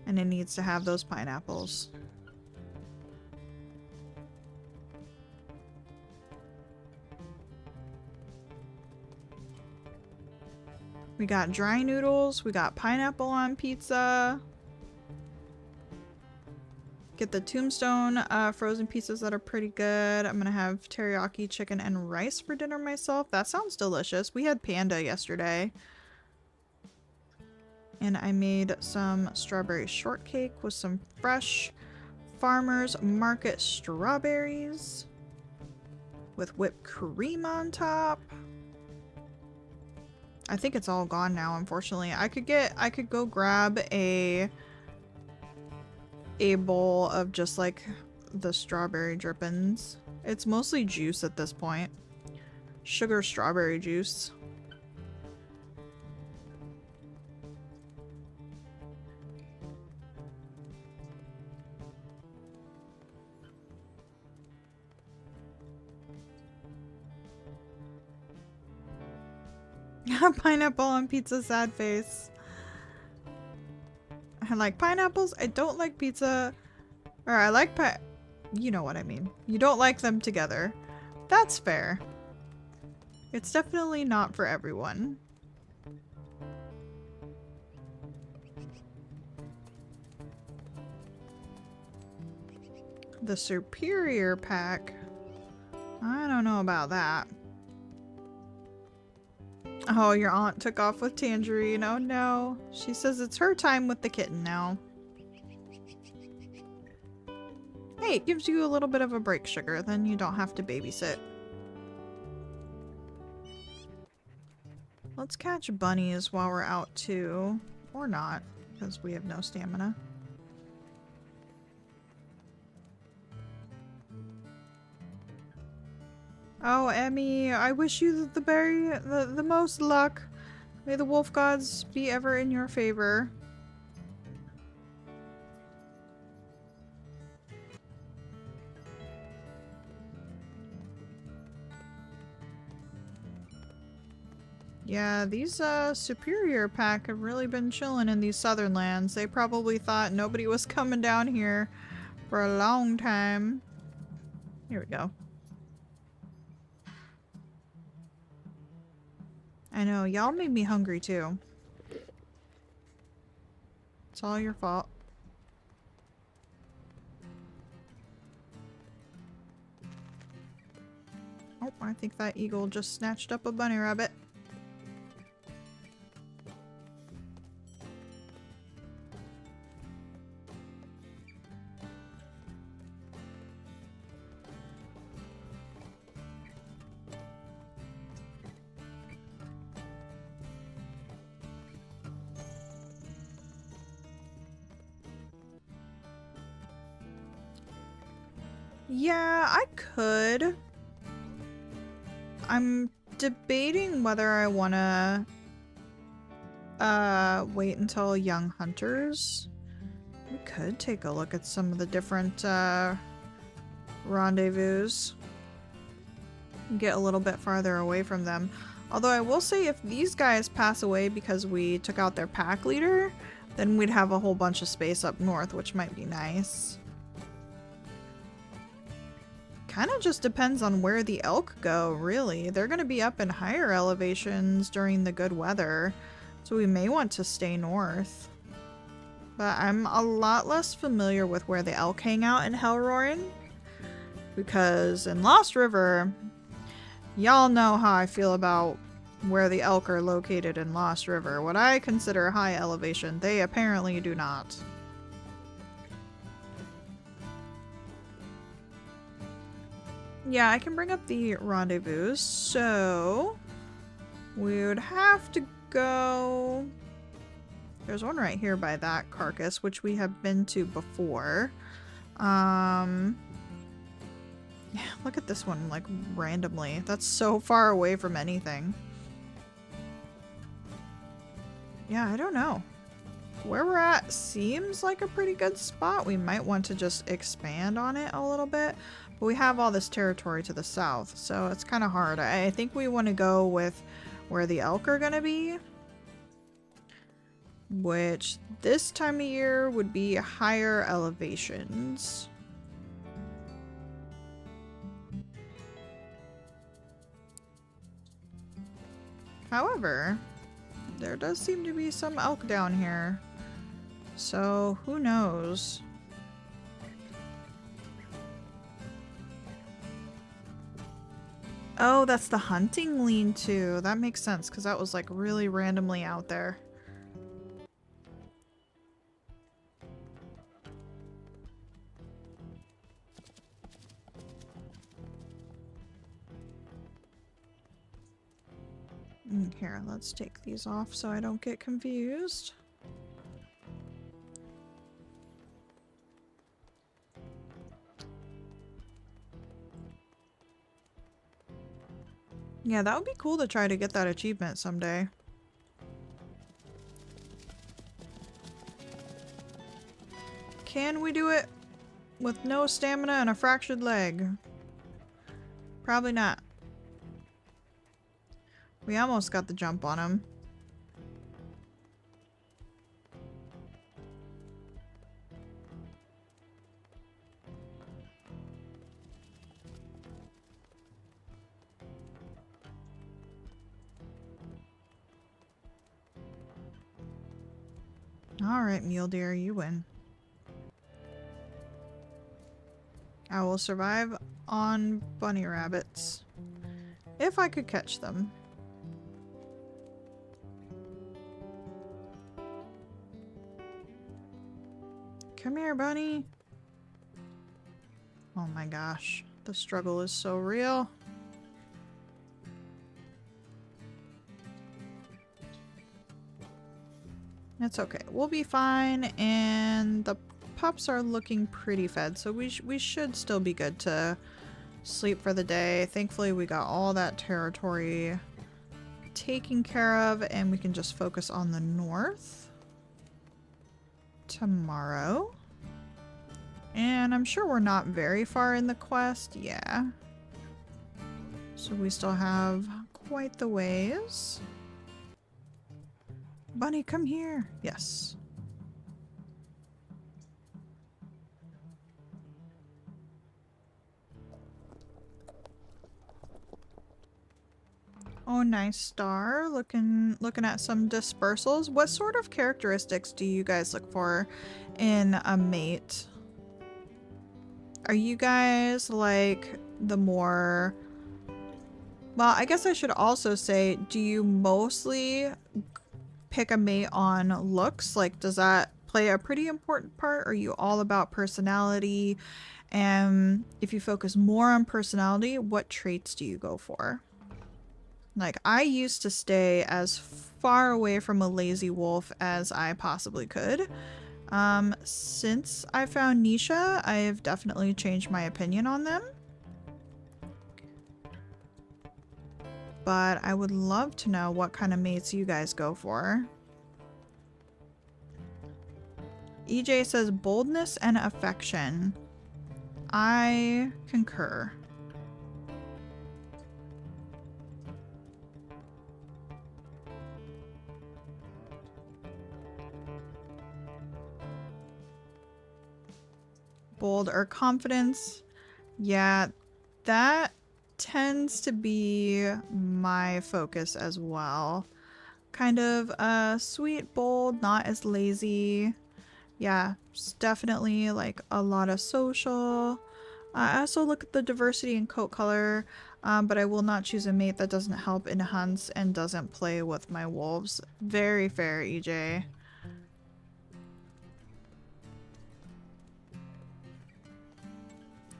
A: And it needs to have those pineapples. We got dry noodles, we got pineapple on pizza. Get the Tombstone frozen pizzas that are pretty good. I'm gonna have teriyaki chicken and rice for dinner myself. That sounds delicious. We had panda yesterday. And I made some strawberry shortcake with some fresh Farmer's Market strawberries with whipped cream on top. I think it's all gone now, unfortunately. I could go grab a bowl of just like the strawberry drippings. It's mostly juice at this point. Sugar strawberry juice. Pineapple on pizza, sad face. I like pineapples. I don't like pizza. Or I like you know what I mean. You don't like them together. That's fair. It's definitely not for everyone. The superior pack. I don't know about that. Oh, your aunt took off with Tangerine. Oh no. She says it's her time with the kitten now. Hey, it gives you a little bit of a break, Sugar. Then you don't have to babysit. Let's catch bunnies while we're out too. Or not, because we have no stamina. Oh, Emmy, I wish you the most luck. May the wolf gods be ever in your favor. Yeah, these superior pack have really been chilling in these southern lands. They probably thought nobody was coming down here for a long time. Here we go. I know, y'all made me hungry too. It's all your fault. Oh, I think that eagle just snatched up a bunny rabbit. Yeah, I could. I'm debating whether I wanna wait until young hunters. We could take a look at some of the different rendezvous. Get a little bit farther away from them. Although I will say if these guys pass away because we took out their pack leader, then we'd have a whole bunch of space up north, which might be nice. Kind of just depends on where the elk go, really. They're going to be up in higher elevations during the good weather, so we may want to stay north. But I'm a lot less familiar with where the elk hang out in Hellroaring, because in Lost River, y'all know how I feel about where the elk are located in Lost River. What I consider high elevation, they apparently do not. Yeah, I can bring up the rendezvous, so we would have to go... There's one right here by that carcass, which we have been to before. Yeah, look at this one, like, randomly. That's so far away from anything. Yeah, I don't know. Where we're at seems like a pretty good spot. We might want to just expand on it a little bit. But we have all this territory to the south, so it's kind of hard. I think we want to go with where the elk are going to be. Which, this time of year, would be higher elevations. However, there does seem to be some elk down here. So, who knows? Oh, that's the hunting lean-to. That makes sense, because that was like really randomly out there. Here, let's take these off so I don't get confused. Yeah, that would be cool to try to get that achievement someday. Can we do it with no stamina and a fractured leg? Probably not. We almost got the jump on him. Alright, mule deer, you win. I will survive on bunny rabbits. If I could catch them. Come here, bunny. Oh my gosh. The struggle is so real. It's okay. We'll be fine, and the pups are looking pretty fed, so we should still be good to sleep for the day. Thankfully, we got all that territory taken care of, and we can just focus on the north tomorrow. And I'm sure we're not very far in the quest. Yeah. So we still have quite the ways. Bunny, come here. Yes. Oh, nice star. Looking at some dispersals. What sort of characteristics do you guys look for in a mate? Are you guys like the more... Well, I guess I should also say, do you mostly pick a mate on looks? Like, does that play a pretty important part? Are you all about personality? And if you focus more on personality, what traits do you go for? Like, I used to stay as far away from a lazy wolf as I possibly could. Since I found Nisha, I have definitely changed my opinion on them. But I would love to know what kind of mates you guys go for. EJ says boldness and affection. I concur. Bold or confidence. Yeah, that tends to be my focus as well. Kind of sweet, bold, not as lazy. Yeah, it's definitely like a lot of social. I also look at the diversity in coat color, but I will not choose a mate that doesn't help in hunts and doesn't play with my wolves. Very fair, EJ.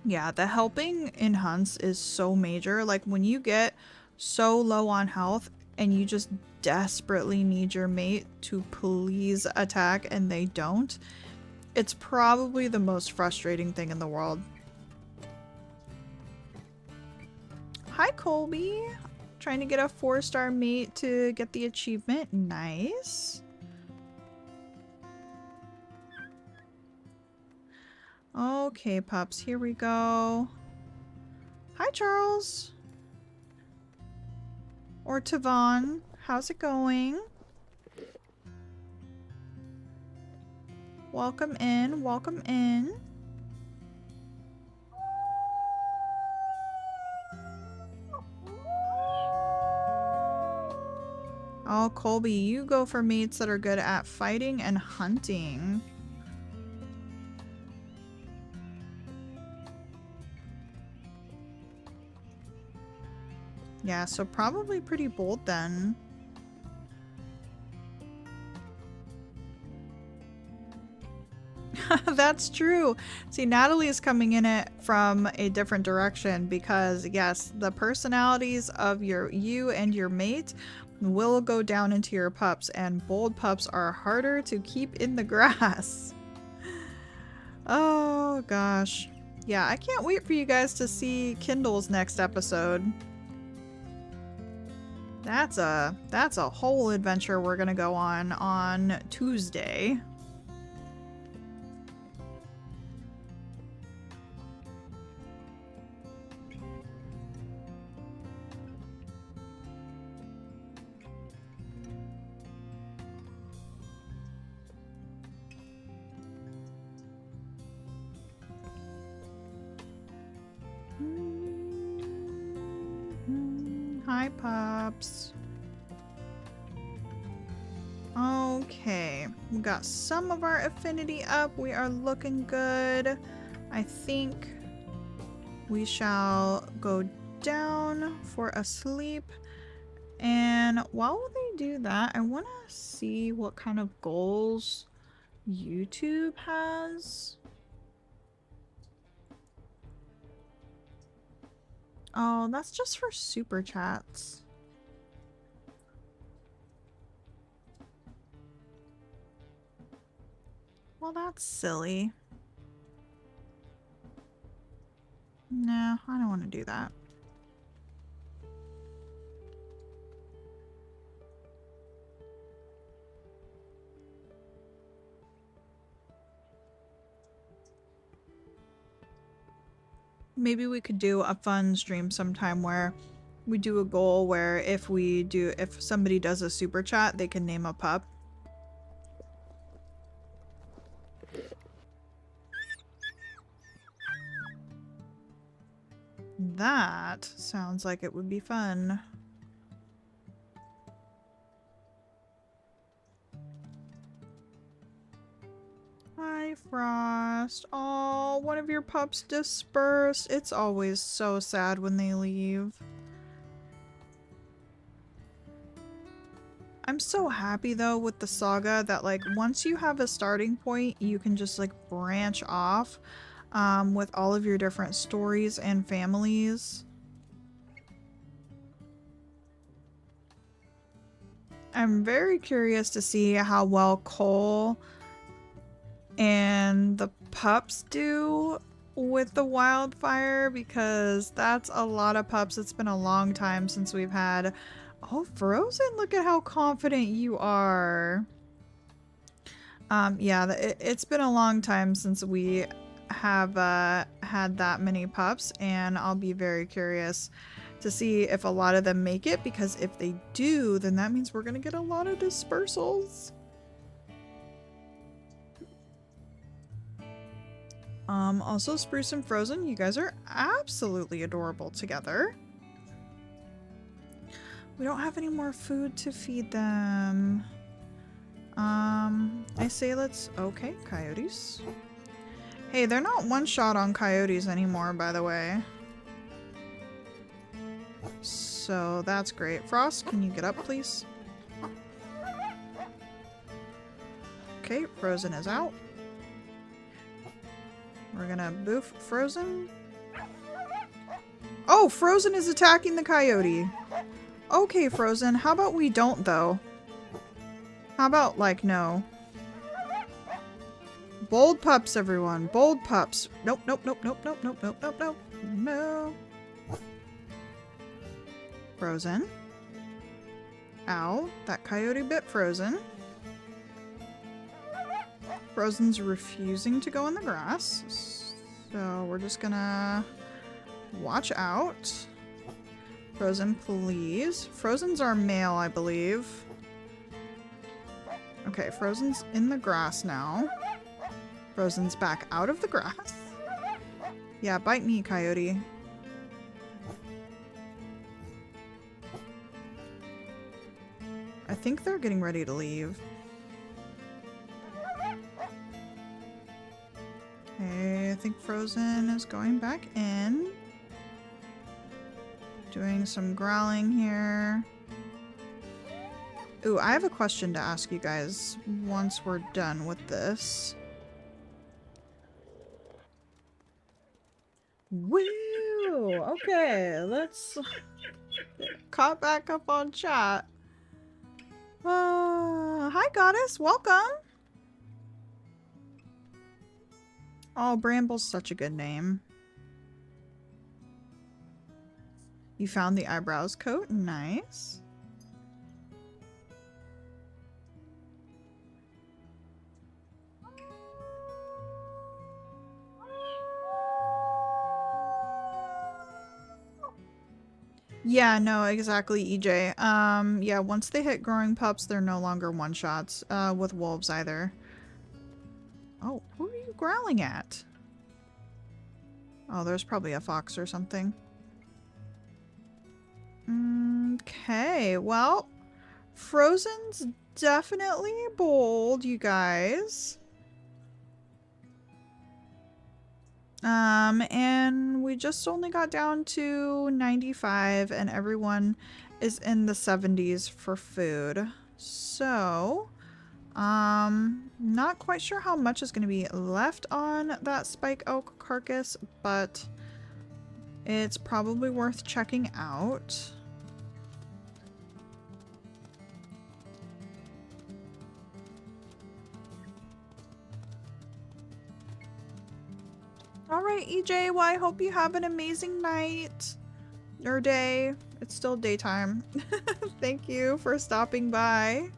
A: Yeah, the helping in hunts is so major. Like when you get so low on health and you just desperately need your mate to please attack and they don't, it's probably the most frustrating thing in the world. Hi, Colby. Trying to get a 4-star mate to get the achievement. Nice. Okay, pups, here we go. Hi, Charles. Or Tavon. How's it going? Welcome in, welcome in. Oh, Colby, you go for mates that are good at fighting and hunting. Yeah, so probably pretty bold then. That's true. See, Natalie is coming in it from a different direction because yes, the personalities of you and your mate will go down into your pups, and bold pups are harder to keep in the grass. Oh gosh. Yeah, I can't wait for you guys to see Kindle's next episode. That's a whole adventure we're gonna go on Tuesday. Hi, pups. Okay, we got some of our affinity up. We are looking good. I think we shall go down for a sleep. And while they do that, I want to see what kind of goals YouTube has. Oh, that's just for super chats. Well, that's silly. No, I don't want to do that. Maybe we could do a fun stream sometime where we do a goal where if somebody does a super chat, they can name a pup. That sounds like it would be fun. Hi, Frost. Oh, one of your pups dispersed. It's always so sad when they leave. I'm so happy though with the saga that like once you have a starting point, you can just like branch off with all of your different stories and families. I'm very curious to see how well Cole and the pups do with the wildfire because that's a lot of pups. It's been a long time since we've had... Oh, Frozen, look at how confident you are. Yeah, it's been a long time since we have had that many pups, and I'll be very curious to see if a lot of them make it, because if they do, then that means we're gonna get a lot of dispersals. Also Spruce and Frozen, you guys are absolutely adorable together. We don't have any more food to feed them. I say let's... Okay, coyotes. Hey, they're not one-shot on coyotes anymore, by the way. So that's great. Frost, can you get up, please? Okay, Frozen is out. We're gonna boof Frozen. Oh, Frozen is attacking the coyote. Okay, Frozen, how about we don't, though? How about, like, no? Bold pups, everyone. Bold pups. Nope, nope, nope, nope, nope, nope, nope, nope, nope. No. Frozen. Ow, that coyote bit Frozen. Frozen's refusing to go in the grass. So we're just gonna watch out. Frozen, please. Frozen's our male, I believe. Okay, Frozen's in the grass now. Frozen's back out of the grass. Yeah, bite me, coyote. I think they're getting ready to leave. Okay, I think Frozen is going back in. Doing some growling here. Ooh, I have a question to ask you guys once we're done with this. Woo! Okay, let's caught back up on chat. Hi Goddess, welcome! Oh, Bramble's such a good name. You found the eyebrows coat? Nice. Yeah, no, exactly, EJ. Yeah, once they hit growing pups, they're no longer one-shots, with wolves either. Oh, who are you growling at? Oh, there's probably a fox or something. Okay, well, Frozen's definitely bold, you guys. And we just only got down to 95 and everyone is in the 70s for food. So, not quite sure how much is going to be left on that spike oak carcass, but it's probably worth checking out. Alright, EJ, well, I hope you have an amazing night. Or day. It's still daytime. Thank you for stopping by.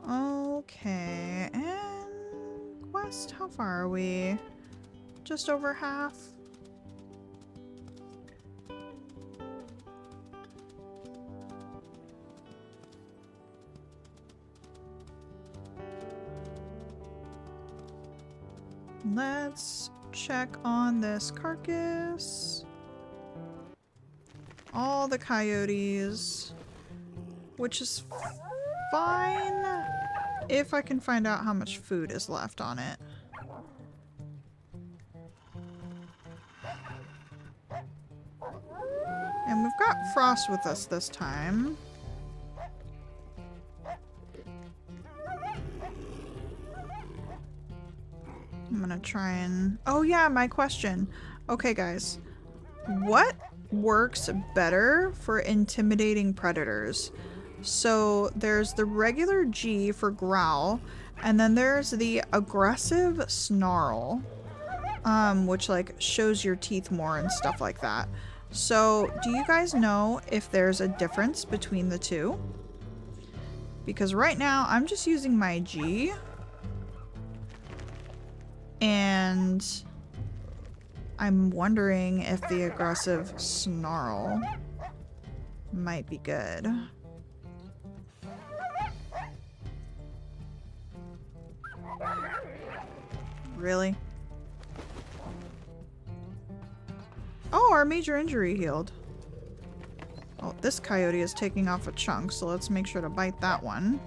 A: Okay, and quest, how far are we? Just over half? Let's check on this carcass. All the coyotes, which is fine if I can find out how much food is left on it. And we've got Frost with us this time. I'm gonna try and... Oh yeah, my question. Okay guys, what works better for intimidating predators? So there's the regular G for growl, and then there's the aggressive snarl, which like shows your teeth more and stuff like that. So do you guys know if there's a difference between the two? Because right now I'm just using my G. And I'm wondering if the aggressive snarl might be good. Really? Oh, our major injury healed. Oh, this coyote is taking off a chunk, so let's make sure to bite that one.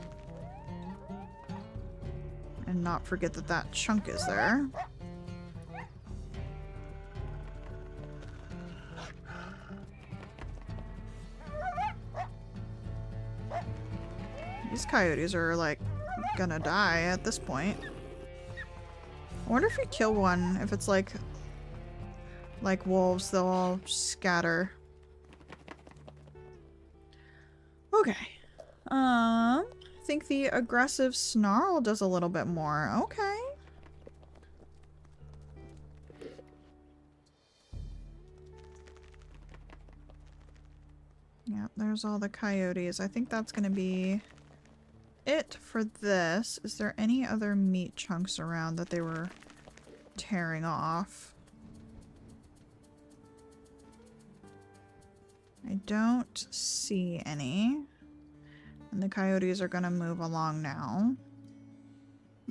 A: And not forget that that chunk is there. These coyotes are like gonna die at this point. I wonder if you kill one, if it's like wolves, they'll all scatter. Okay. I think the aggressive snarl does a little bit more. Okay. Yeah, there's all the coyotes. I think that's gonna be it for this. Is there any other meat chunks around that they were tearing off? I don't see any. And the coyotes are gonna move along now.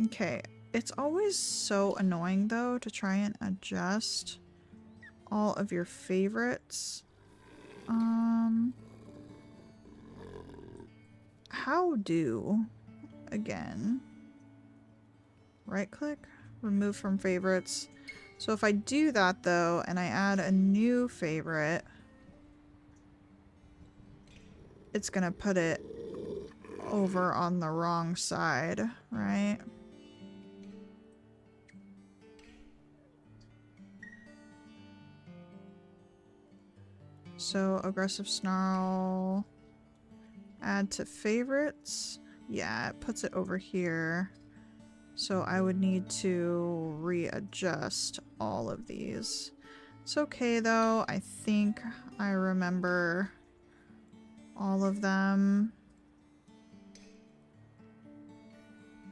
A: Okay, it's always so annoying though to try and adjust all of your favorites. How do, again, right click, remove from favorites. So if I do that though, and I add a new favorite, it's gonna put it over on the wrong side, right? So aggressive snarl, add to favorites. Yeah, it puts it over here. So I would need to readjust all of these. It's okay though, I think I remember all of them.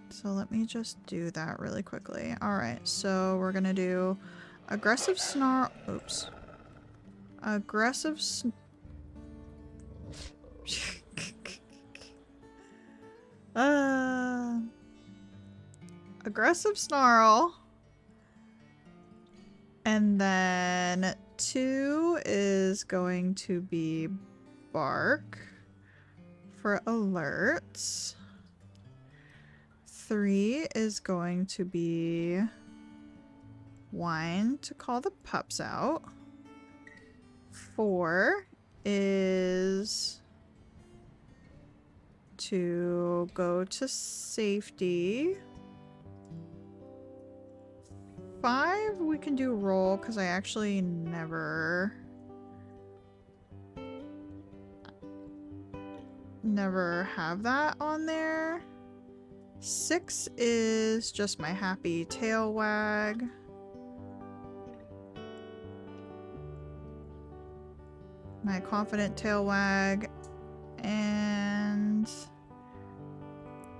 A: So let me just do that really quickly. Alright, so we're gonna do aggressive snarl. Oops. Aggressive aggressive snarl. And then 2 is going to be bark for alerts. 3 is going to be whine to call the pups out. 4 is to go to safety. 5 we can do roll because I actually never have that on there. 6 is just my happy tail wag. My confident tail wag. And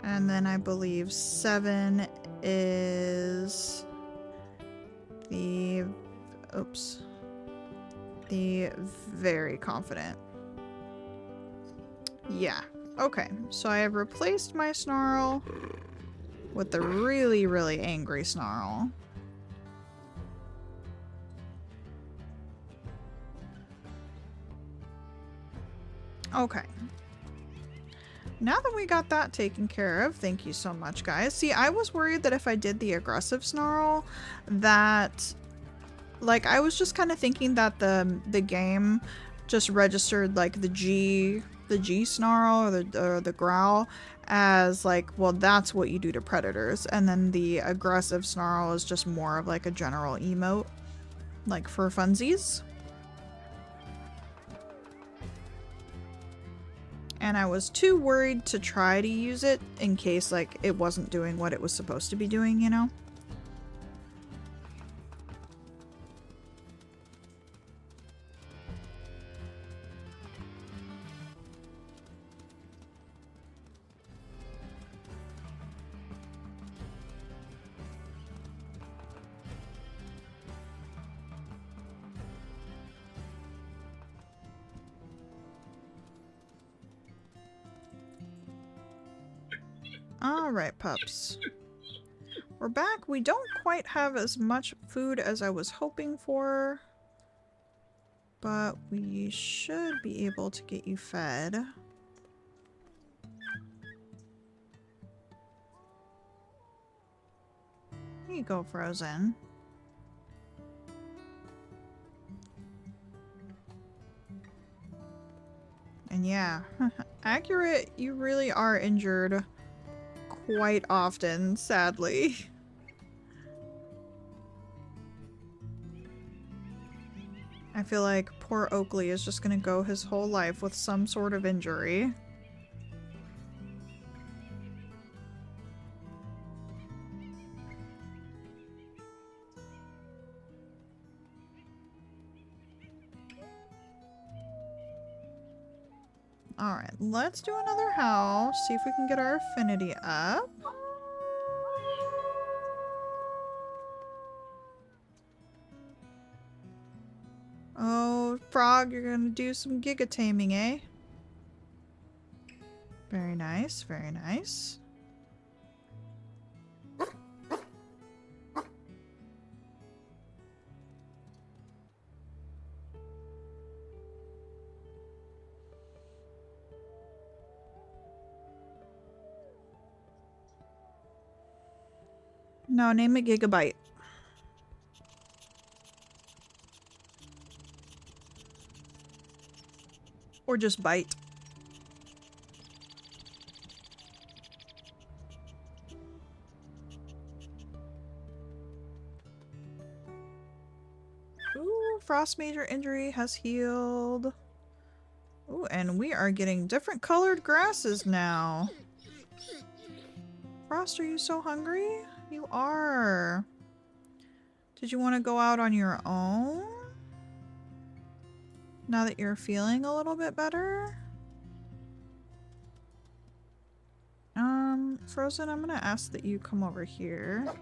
A: then I believe 7 is the very confident. Yeah. Okay, so I have replaced my snarl with the really, really angry snarl. Okay. Now that we got that taken care of, thank you so much, guys. See, I was worried that if I did the aggressive snarl, that... Like, I was just kind of thinking that the game just registered, like, the G snarl or the growl as, like, well, that's what you do to predators. And then the aggressive snarl is just more of, like, a general emote, like, for funsies. And I was too worried to try to use it in case, like, it wasn't doing what it was supposed to be doing, you know? Alright, pups. We're back. We don't quite have as much food as I was hoping for, but we should be able to get you fed. Here you go, Frozen. And yeah, accurate, you really are injured quite often, sadly. I feel like poor Oakley is just gonna go his whole life with some sort of injury. Alright, let's do another house, see if we can get our affinity up. Oh, Frog, you're gonna do some giga taming, eh? Very nice, very nice. No, name it Gigabyte. Or just Bite. Ooh, Frost major injury has healed. Ooh, and we are getting different colored grasses now. Frost, are you so hungry? You are. Did you want to go out on your own? Now that you're feeling a little bit better? Frozen, I'm gonna ask that you come over here.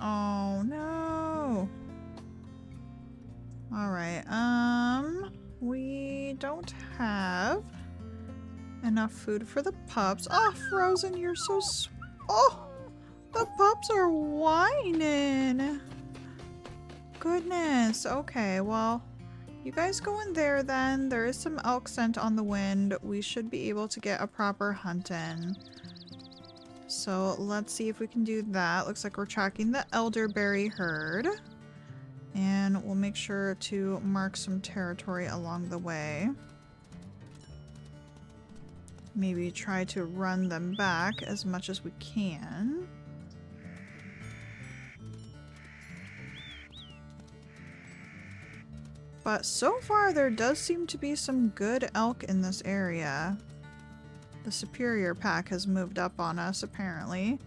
A: Oh no. Alright, we don't have enough food for the pups. Oh, Frozen, you're so oh, the pups are whining. Goodness. Okay, well, you guys go in there then. There is some elk scent on the wind. We should be able to get a proper hunt in. So let's see if we can do that. Looks like we're tracking the elderberry herd. And we'll make sure to mark some territory along the way. Maybe try to run them back as much as we can. But so far there does seem to be some good elk in this area. The superior pack has moved up on us apparently.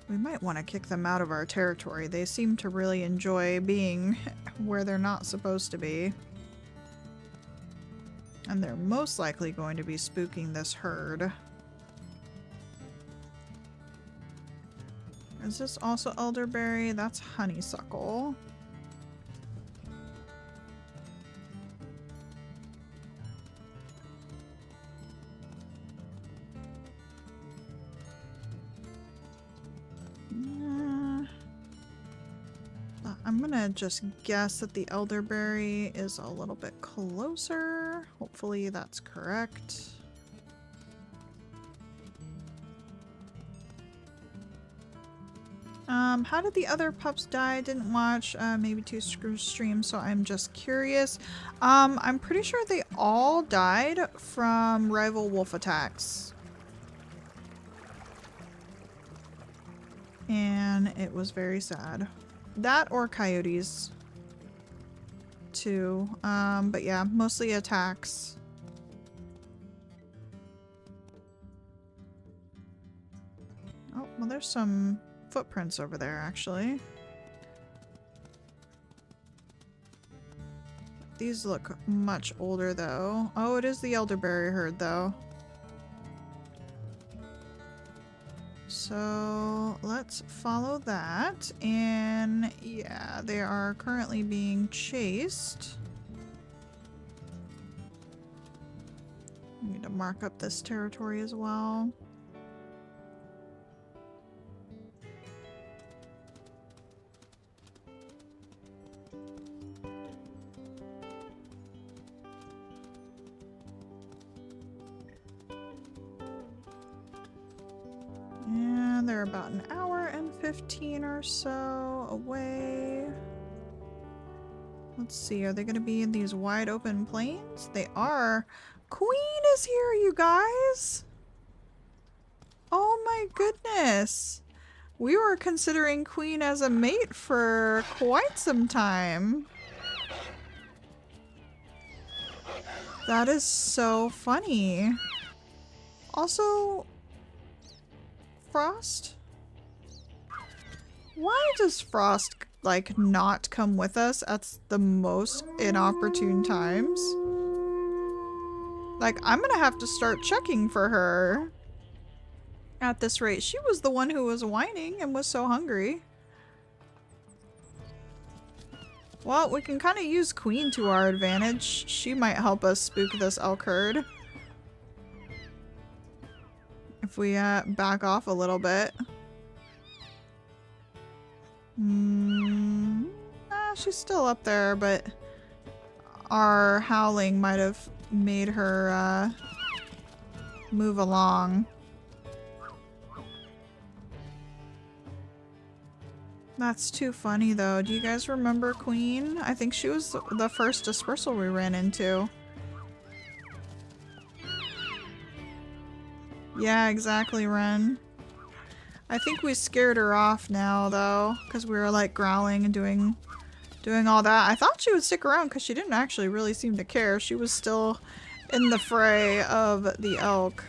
A: We might want to kick them out of our territory. They seem to really enjoy being where they're not supposed to be. And they're most likely going to be spooking this herd. Is this also elderberry? That's honeysuckle. I'm gonna just guess that the elderberry is a little bit closer. Hopefully that's correct. How did the other pups die? I didn't watch maybe 2 streams, so I'm just curious. I'm pretty sure they all died from rival wolf attacks. And it was very sad. That or coyotes too. But yeah, mostly attacks. Oh, well there's some footprints over there actually. These look much older though. Oh, it is the elderberry herd though. So let's follow that, and yeah, they are currently being chased. I need to mark up this territory as well. And they're about an hour and 15 or so away. Let's see, are they going to be in these wide open plains? They are. Queen is here, you guys! Oh my goodness! We were considering Queen as a mate for quite some time. That is so funny. Also, Frost? Why does Frost, like, not come with us at the most inopportune times? Like, I'm gonna have to start checking for her at this rate. She was the one who was whining and was so hungry. Well, we can kind of use Queen to our advantage. She might help us spook this elk herd. If we back off a little bit. She's still up there, but our howling might have made her move along. That's too funny though. Do you guys remember Queen? I think she was the first dispersal we ran into. Yeah, exactly, Ren. I think we scared her off now though, because we were like growling and doing all that. I thought she would stick around because she didn't actually really seem to care. She was still in the fray of the elk.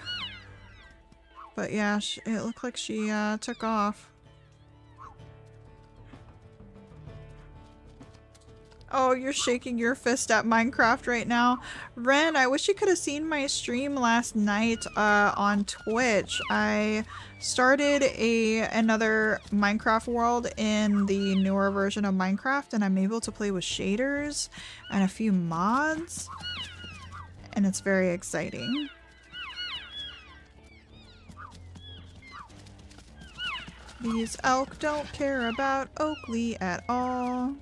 A: But yeah, it looked like she took off. Oh, you're shaking your fist at Minecraft right now. Ren, I wish you could have seen my stream last night on Twitch. I started another Minecraft world in the newer version of Minecraft, and I'm able to play with shaders and a few mods. and it's very exciting. These elk don't care about Oakley at all.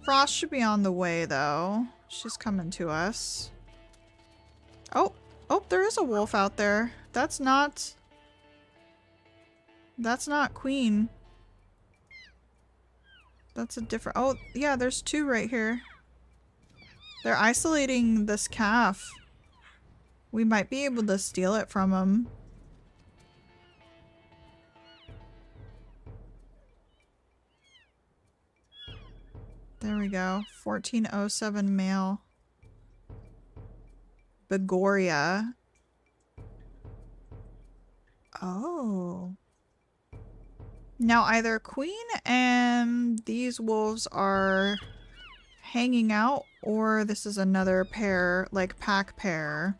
A: Frost should be on the way though. She's coming to us. Oh, there is a wolf out there. That's not Queen. That's a different, oh yeah, there's two right here. They're isolating this calf. We might be able to steal it from them. There we go. 1407 male. Begoria. Oh. Now either Queen and these wolves are hanging out, or this is another pair, like pack pair,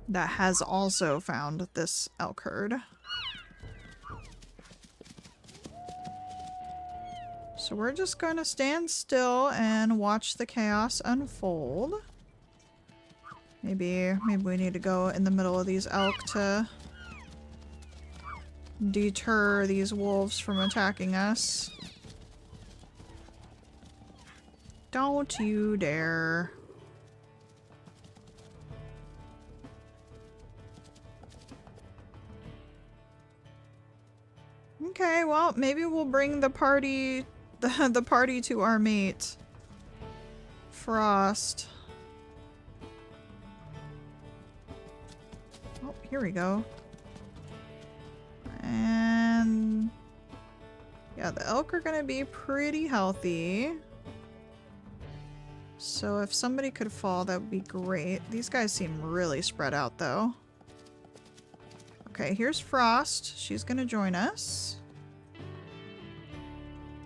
A: that has also found this elk herd. So we're just going to stand still and watch the chaos unfold. Maybe we need to go in the middle of these elk to deter these wolves from attacking us. Don't you dare. Okay, well, maybe we'll bring the party to our mate, Frost. Oh, here we go. And yeah, the elk are gonna be pretty healthy. So if somebody could fall, that would be great. These guys seem really spread out though. Okay, here's Frost. She's gonna join us.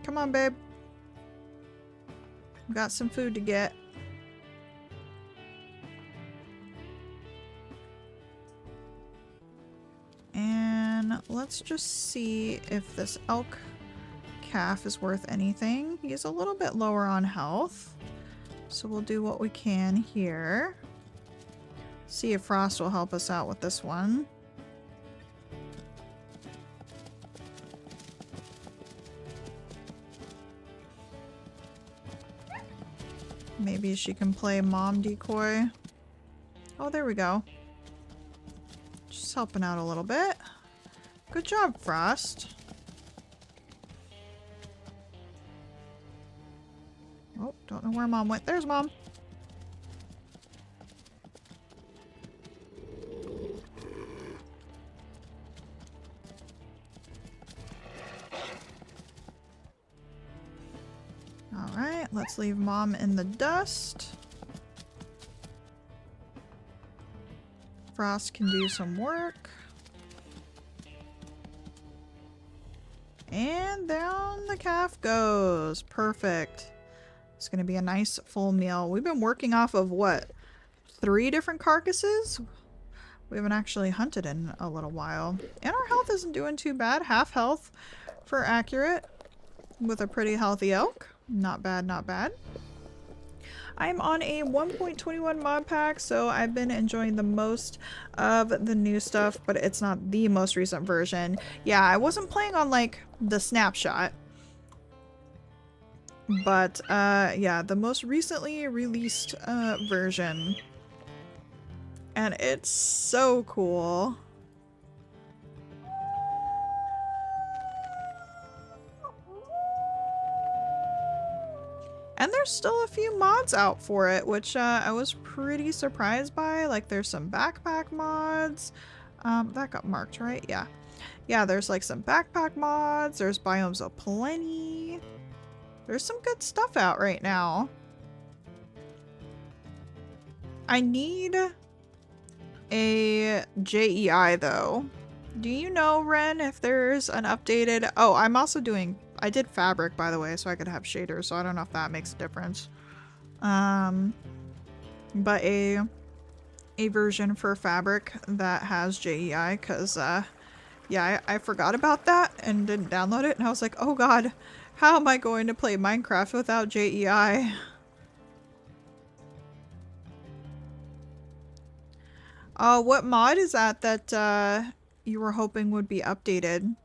A: Come on, babe. We've got some food to get. And let's just see if this elk calf is worth anything. He's a little bit lower on health, so we'll do what we can here. See if Frost will help us out with this one. Maybe she can play mom decoy. Oh, there we go. Just helping out a little bit. Good job, Frost. Oh, don't know where mom went. There's mom. Alright, let's leave mom in the dust. Frost can do some work. And down the calf goes. Perfect. It's gonna be a nice full meal. We've been working off of what? 3 different carcasses? We haven't actually hunted in a little while. And our health isn't doing too bad. Half health for accurate with a pretty healthy elk. Not bad, not bad. I'm on a 1.21 mod pack, so I've been enjoying the most of the new stuff, but it's not the most recent version. Yeah, I wasn't playing on like the snapshot, but yeah, the most recently released version. And it's so cool. And there's still a few mods out for it, which I was pretty surprised by. Like, there's some backpack mods. That got marked, right? Yeah. Yeah, there's like some backpack mods. There's biomes aplenty. There's some good stuff out right now. I need a JEI though. Do you know, Ren, if there's an updated... Oh, I'm also doing... I did fabric, by the way, so I could have shaders, so I don't know if that makes a difference. But a version for fabric that has JEI, because, yeah, I forgot about that and didn't download it, and I was like, oh god, how am I going to play Minecraft without JEI? What mod is that you were hoping would be updated?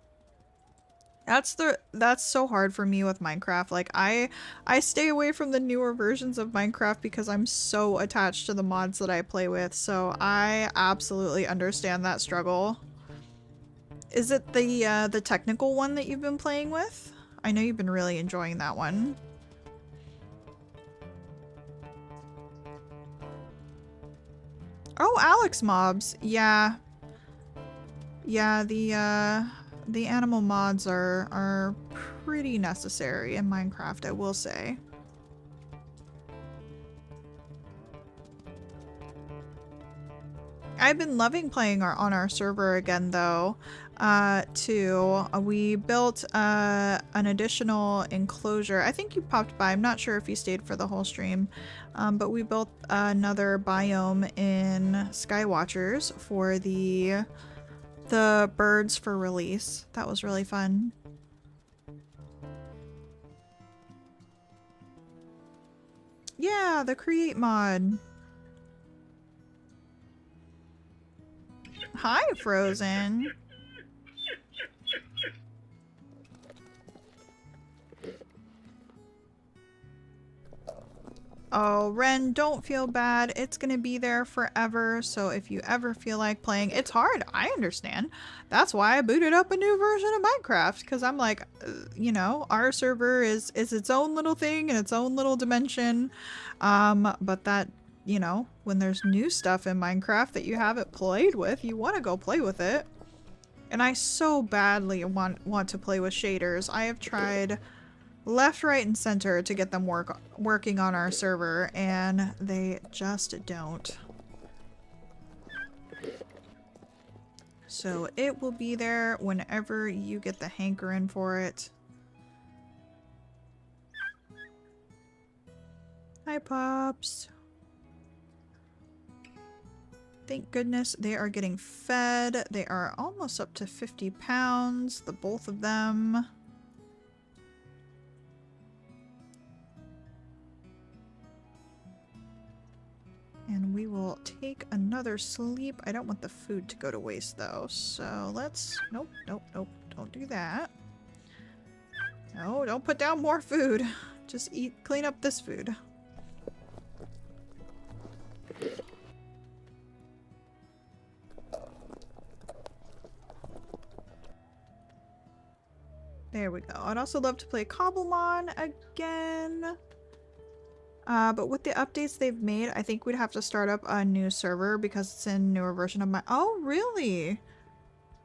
A: That's so hard for me with Minecraft. Like I stay away from the newer versions of Minecraft because I'm so attached to the mods that I play with. So I absolutely understand that struggle. Is it the technical one that you've been playing with? I know you've been really enjoying that one. Oh, Alex mobs. Yeah. Yeah, the animal mods are pretty necessary in Minecraft, I will say. I've been loving playing on our server again though, too. We built an additional enclosure. I think you popped by. I'm not sure if you stayed for the whole stream, but we built another biome in Skywatchers for the birds for release. That was really fun. Yeah, the create mod. Hi, Frozen. Oh, Ren, don't feel bad. It's gonna be there forever, so if you ever feel like playing, it's hard. I understand. That's why I booted up a new version of Minecraft, because I'm like, you know, our server is its own little thing in its own little dimension. But that, you know, when there's new stuff in Minecraft that you haven't played with, you want to go play with it. And I so badly want to play with shaders. I have tried left, right, and center to get them working on our server, and they just don't. So it will be there whenever you get the hankering for it. Hi, pups. Thank goodness they are getting fed. They are almost up to 50 pounds, the both of them. And we will take another sleep. I don't want the food to go to waste though, so let's... Nope, nope, nope. Don't do that. No, don't put down more food. Just clean up this food. There we go. I'd also love to play Cobblemon again. But with the updates they've made, I think we'd have to start up a new server because it's in a newer version of my... Oh, really?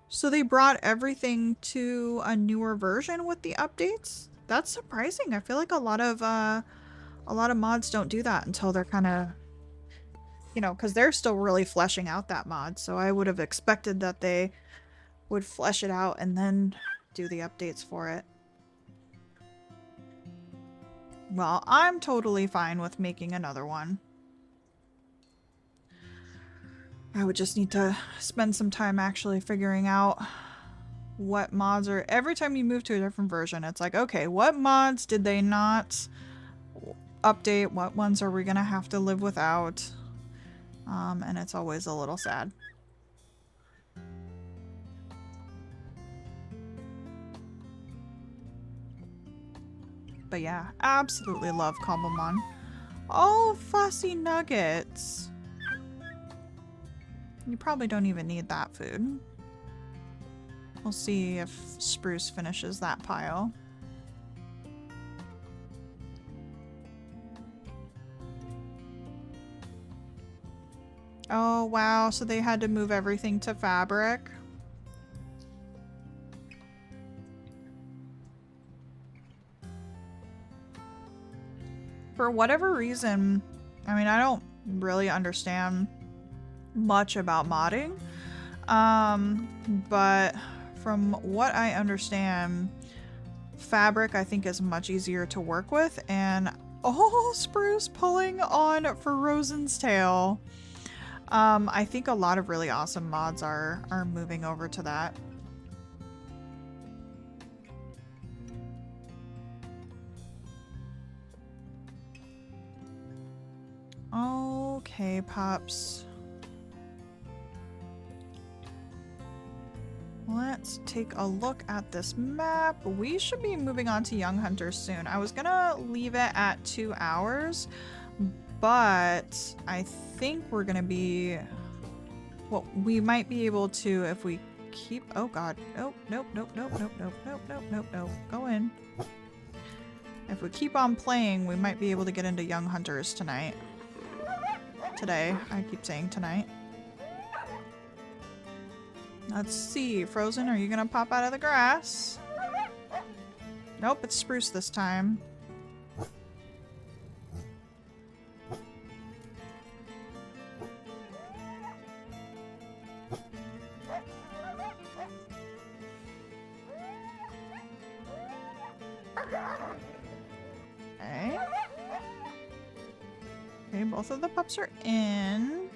A: So they brought everything to a newer version with the updates? That's surprising. I feel like a lot of mods don't do that until they're kind of, you know, because they're still really fleshing out that mod. So I would have expected that they would flesh it out and then do the updates for it. Well, I'm totally fine with making another one. I would just need to spend some time actually figuring out what mods are... Every time you move to a different version, it's like, okay, what mods did they not update? What ones are we gonna have to live without? And it's always a little sad. But yeah, absolutely love Cobblemon. Oh, fussy nuggets. You probably don't even need that food. We'll see if Spruce finishes that pile. Oh, wow. So they had to move everything to fabric. For whatever reason, I mean, I don't really understand much about modding, but from what I understand, fabric I think is much easier to work with, and oh, Spruce pulling on Frozen's tail. I think a lot of really awesome mods are moving over to that. Okay, pups. let's take a look at this map. We should be moving on to Young Hunters soon. I was gonna leave it at 2 hours, but I think we're gonna be, well, we might be able to if we keep, oh god, nope, nope, nope, nope, nope, nope, nope, nope, nope, nope, go in. If we keep on playing, we might be able to get into Young Hunters tonight. Today, I keep saying tonight. Let's see, Frozen, are you gonna pop out of the grass? Nope, it's Spruce this time. Okay. Okay, both of the pups are in.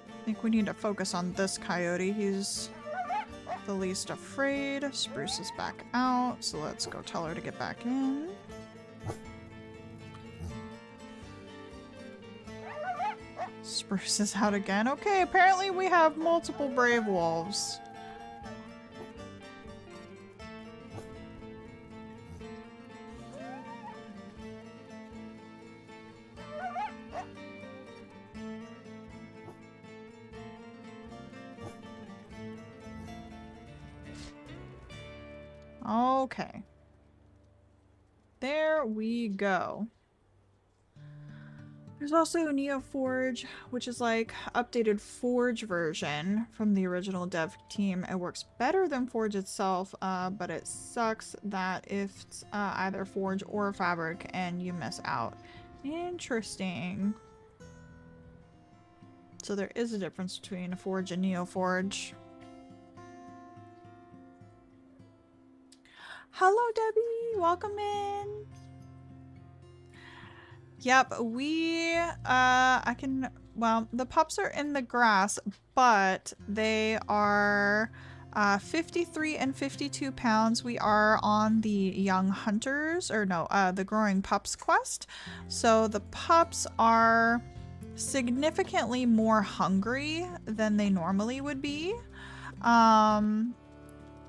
A: I think we need to focus on this coyote. He's the least afraid. Spruce is back out, so let's go tell her to get back in. Spruce is out again. Okay, apparently we have multiple brave wolves. Okay. There we go. There's also NeoForge, which is like updated Forge version from the original dev team. It works better than Forge itself, but it sucks that if it's either Forge or Fabric and you miss out. Interesting. So there is a difference between Forge and NeoForge. Hello, Debbie. Welcome in. Yep, well, the pups are in the grass, but they are 53 and 52 pounds. We are on the Young Hunters, or no, the Growing Pups quest. So the pups are significantly more hungry than they normally would be.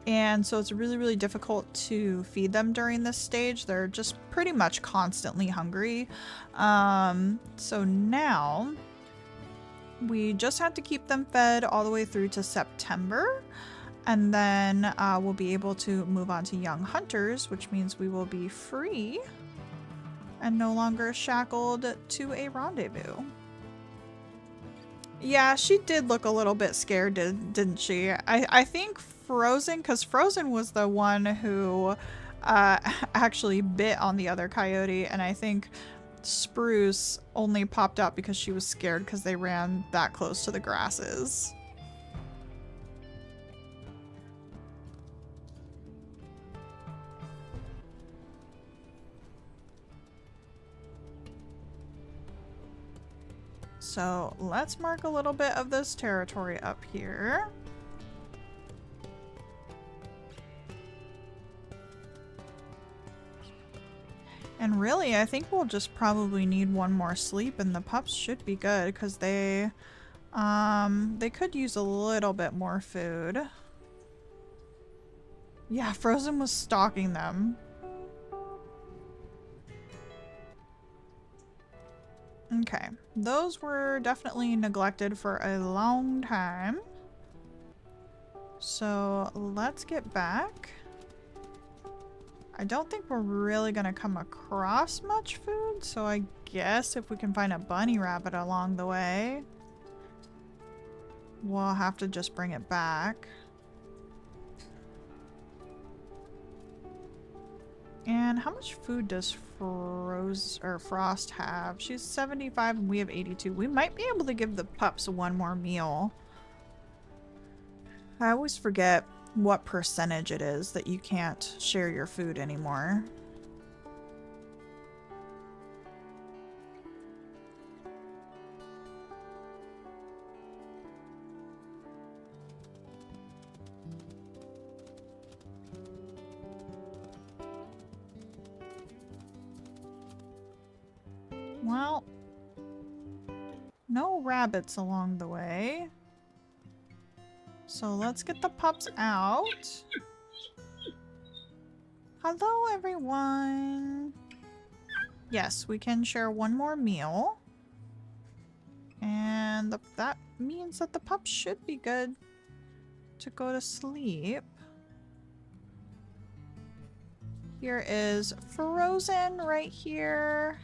A: And so it's really, really difficult to feed them during this stage. They're just pretty much constantly hungry. So now we just have to keep them fed all the way through to September. And then we'll be able to move on to Young Hunters, which means we will be free and no longer shackled to a rendezvous. Yeah, she did look a little bit scared, didn't she? I think Frozen, because Frozen was the one who actually bit on the other coyote, and I think Spruce only popped up because she was scared because they ran that close to the grasses. So let's mark a little bit of this territory up here. And really, I think we'll just probably need one more sleep and the pups should be good because they could use a little bit more food. Yeah, Frozen was stalking them. Okay, those were definitely neglected for a long time. So let's get back. I don't think we're really gonna come across much food, so I guess if we can find a bunny rabbit along the way, we'll have to just bring it back. And how much food does Frost have? She's 75 and we have 82. We might be able to give the pups one more meal. I always forget what percentage it is that you can't share your food anymore. Well, no rabbits along the way. So let's get the pups out. Hello, everyone. Yes, we can share one more meal. And that means that the pups should be good to go to sleep. Here is Frozen right here.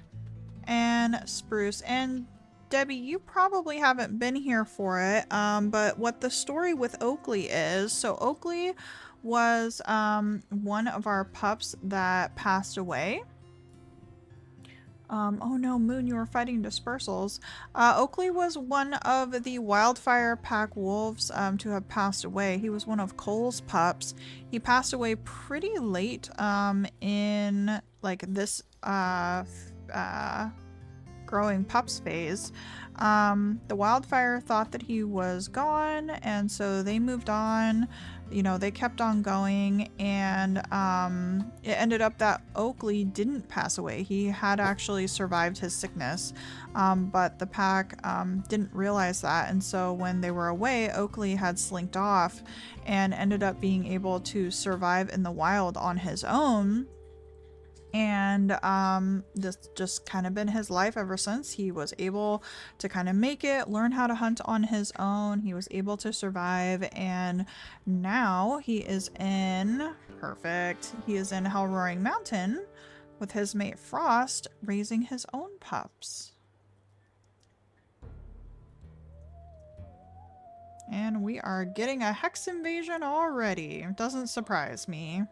A: And Spruce. And Debbie, you probably haven't been here for it, but what the story with Oakley is, so Oakley was one of our pups that passed away. Oh no, Moon, you were fighting dispersals. Oakley was one of the wildfire pack wolves to have passed away. He was one of Cole's pups. He passed away pretty late in like this growing pups phase. The wildfire thought that he was gone, and so they moved on. You know, they kept on going, and it ended up that Oakley didn't pass away. He had actually survived his sickness, but the pack didn't realize that, and so when they were away, Oakley had slinked off and ended up being able to survive in the wild on his own. And this just kind of been his life ever since. He was able to kind of make it, learn how to hunt on his own. He was able to survive, and now he is in he is in Hell Roaring Mountain with his mate Frost, raising his own pups. And we are getting a hex invasion already. Doesn't surprise me.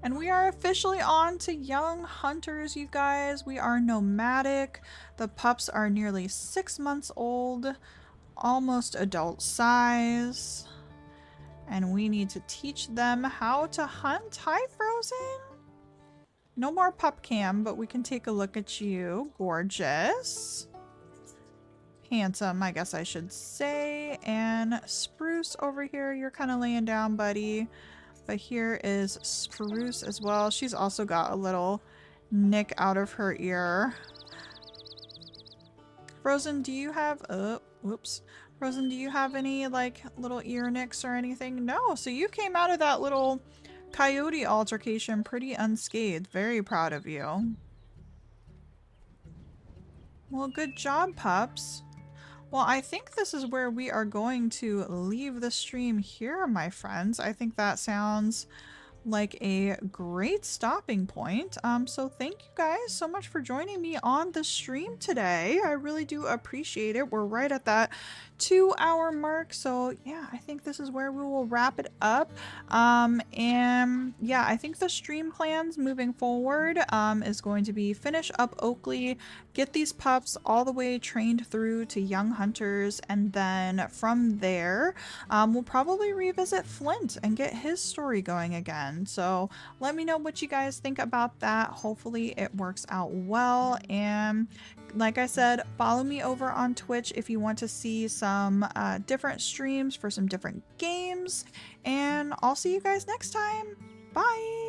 A: And we are officially on to young hunters, you guys. We are nomadic. The pups are nearly 6 months old, almost adult size. And we need to teach them how to hunt. Hi, Frozen. No more pup cam, but we can take a look at you. Gorgeous. Handsome, I guess I should say. And Spruce over here, you're kind of laying down, buddy. But here is Spruce as well. She's also got a little nick out of her ear. Frozen, do you have... whoops. Frozen, do you have any, like, little ear nicks or anything? No, so you came out of that little coyote altercation pretty unscathed. Very proud of you. Well, good job, pups. Well, I think this is where we are going to leave the stream here, my friends. I think that sounds like a great stopping point. So thank you guys so much for joining me on the stream today. I really do appreciate it. We're right at that 2-hour mark. So yeah, I think this is where we will wrap it up. And yeah, I think the stream plans moving forward is going to be finish up Oakley, get these pups all the way trained through to young hunters, and then from there we'll probably revisit Flint and get his story going again. So let me know what you guys think about that. Hopefully it works out well, and like I said, follow me over on Twitch if you want to see some different streams for some different games, and I'll see you guys next time. Bye!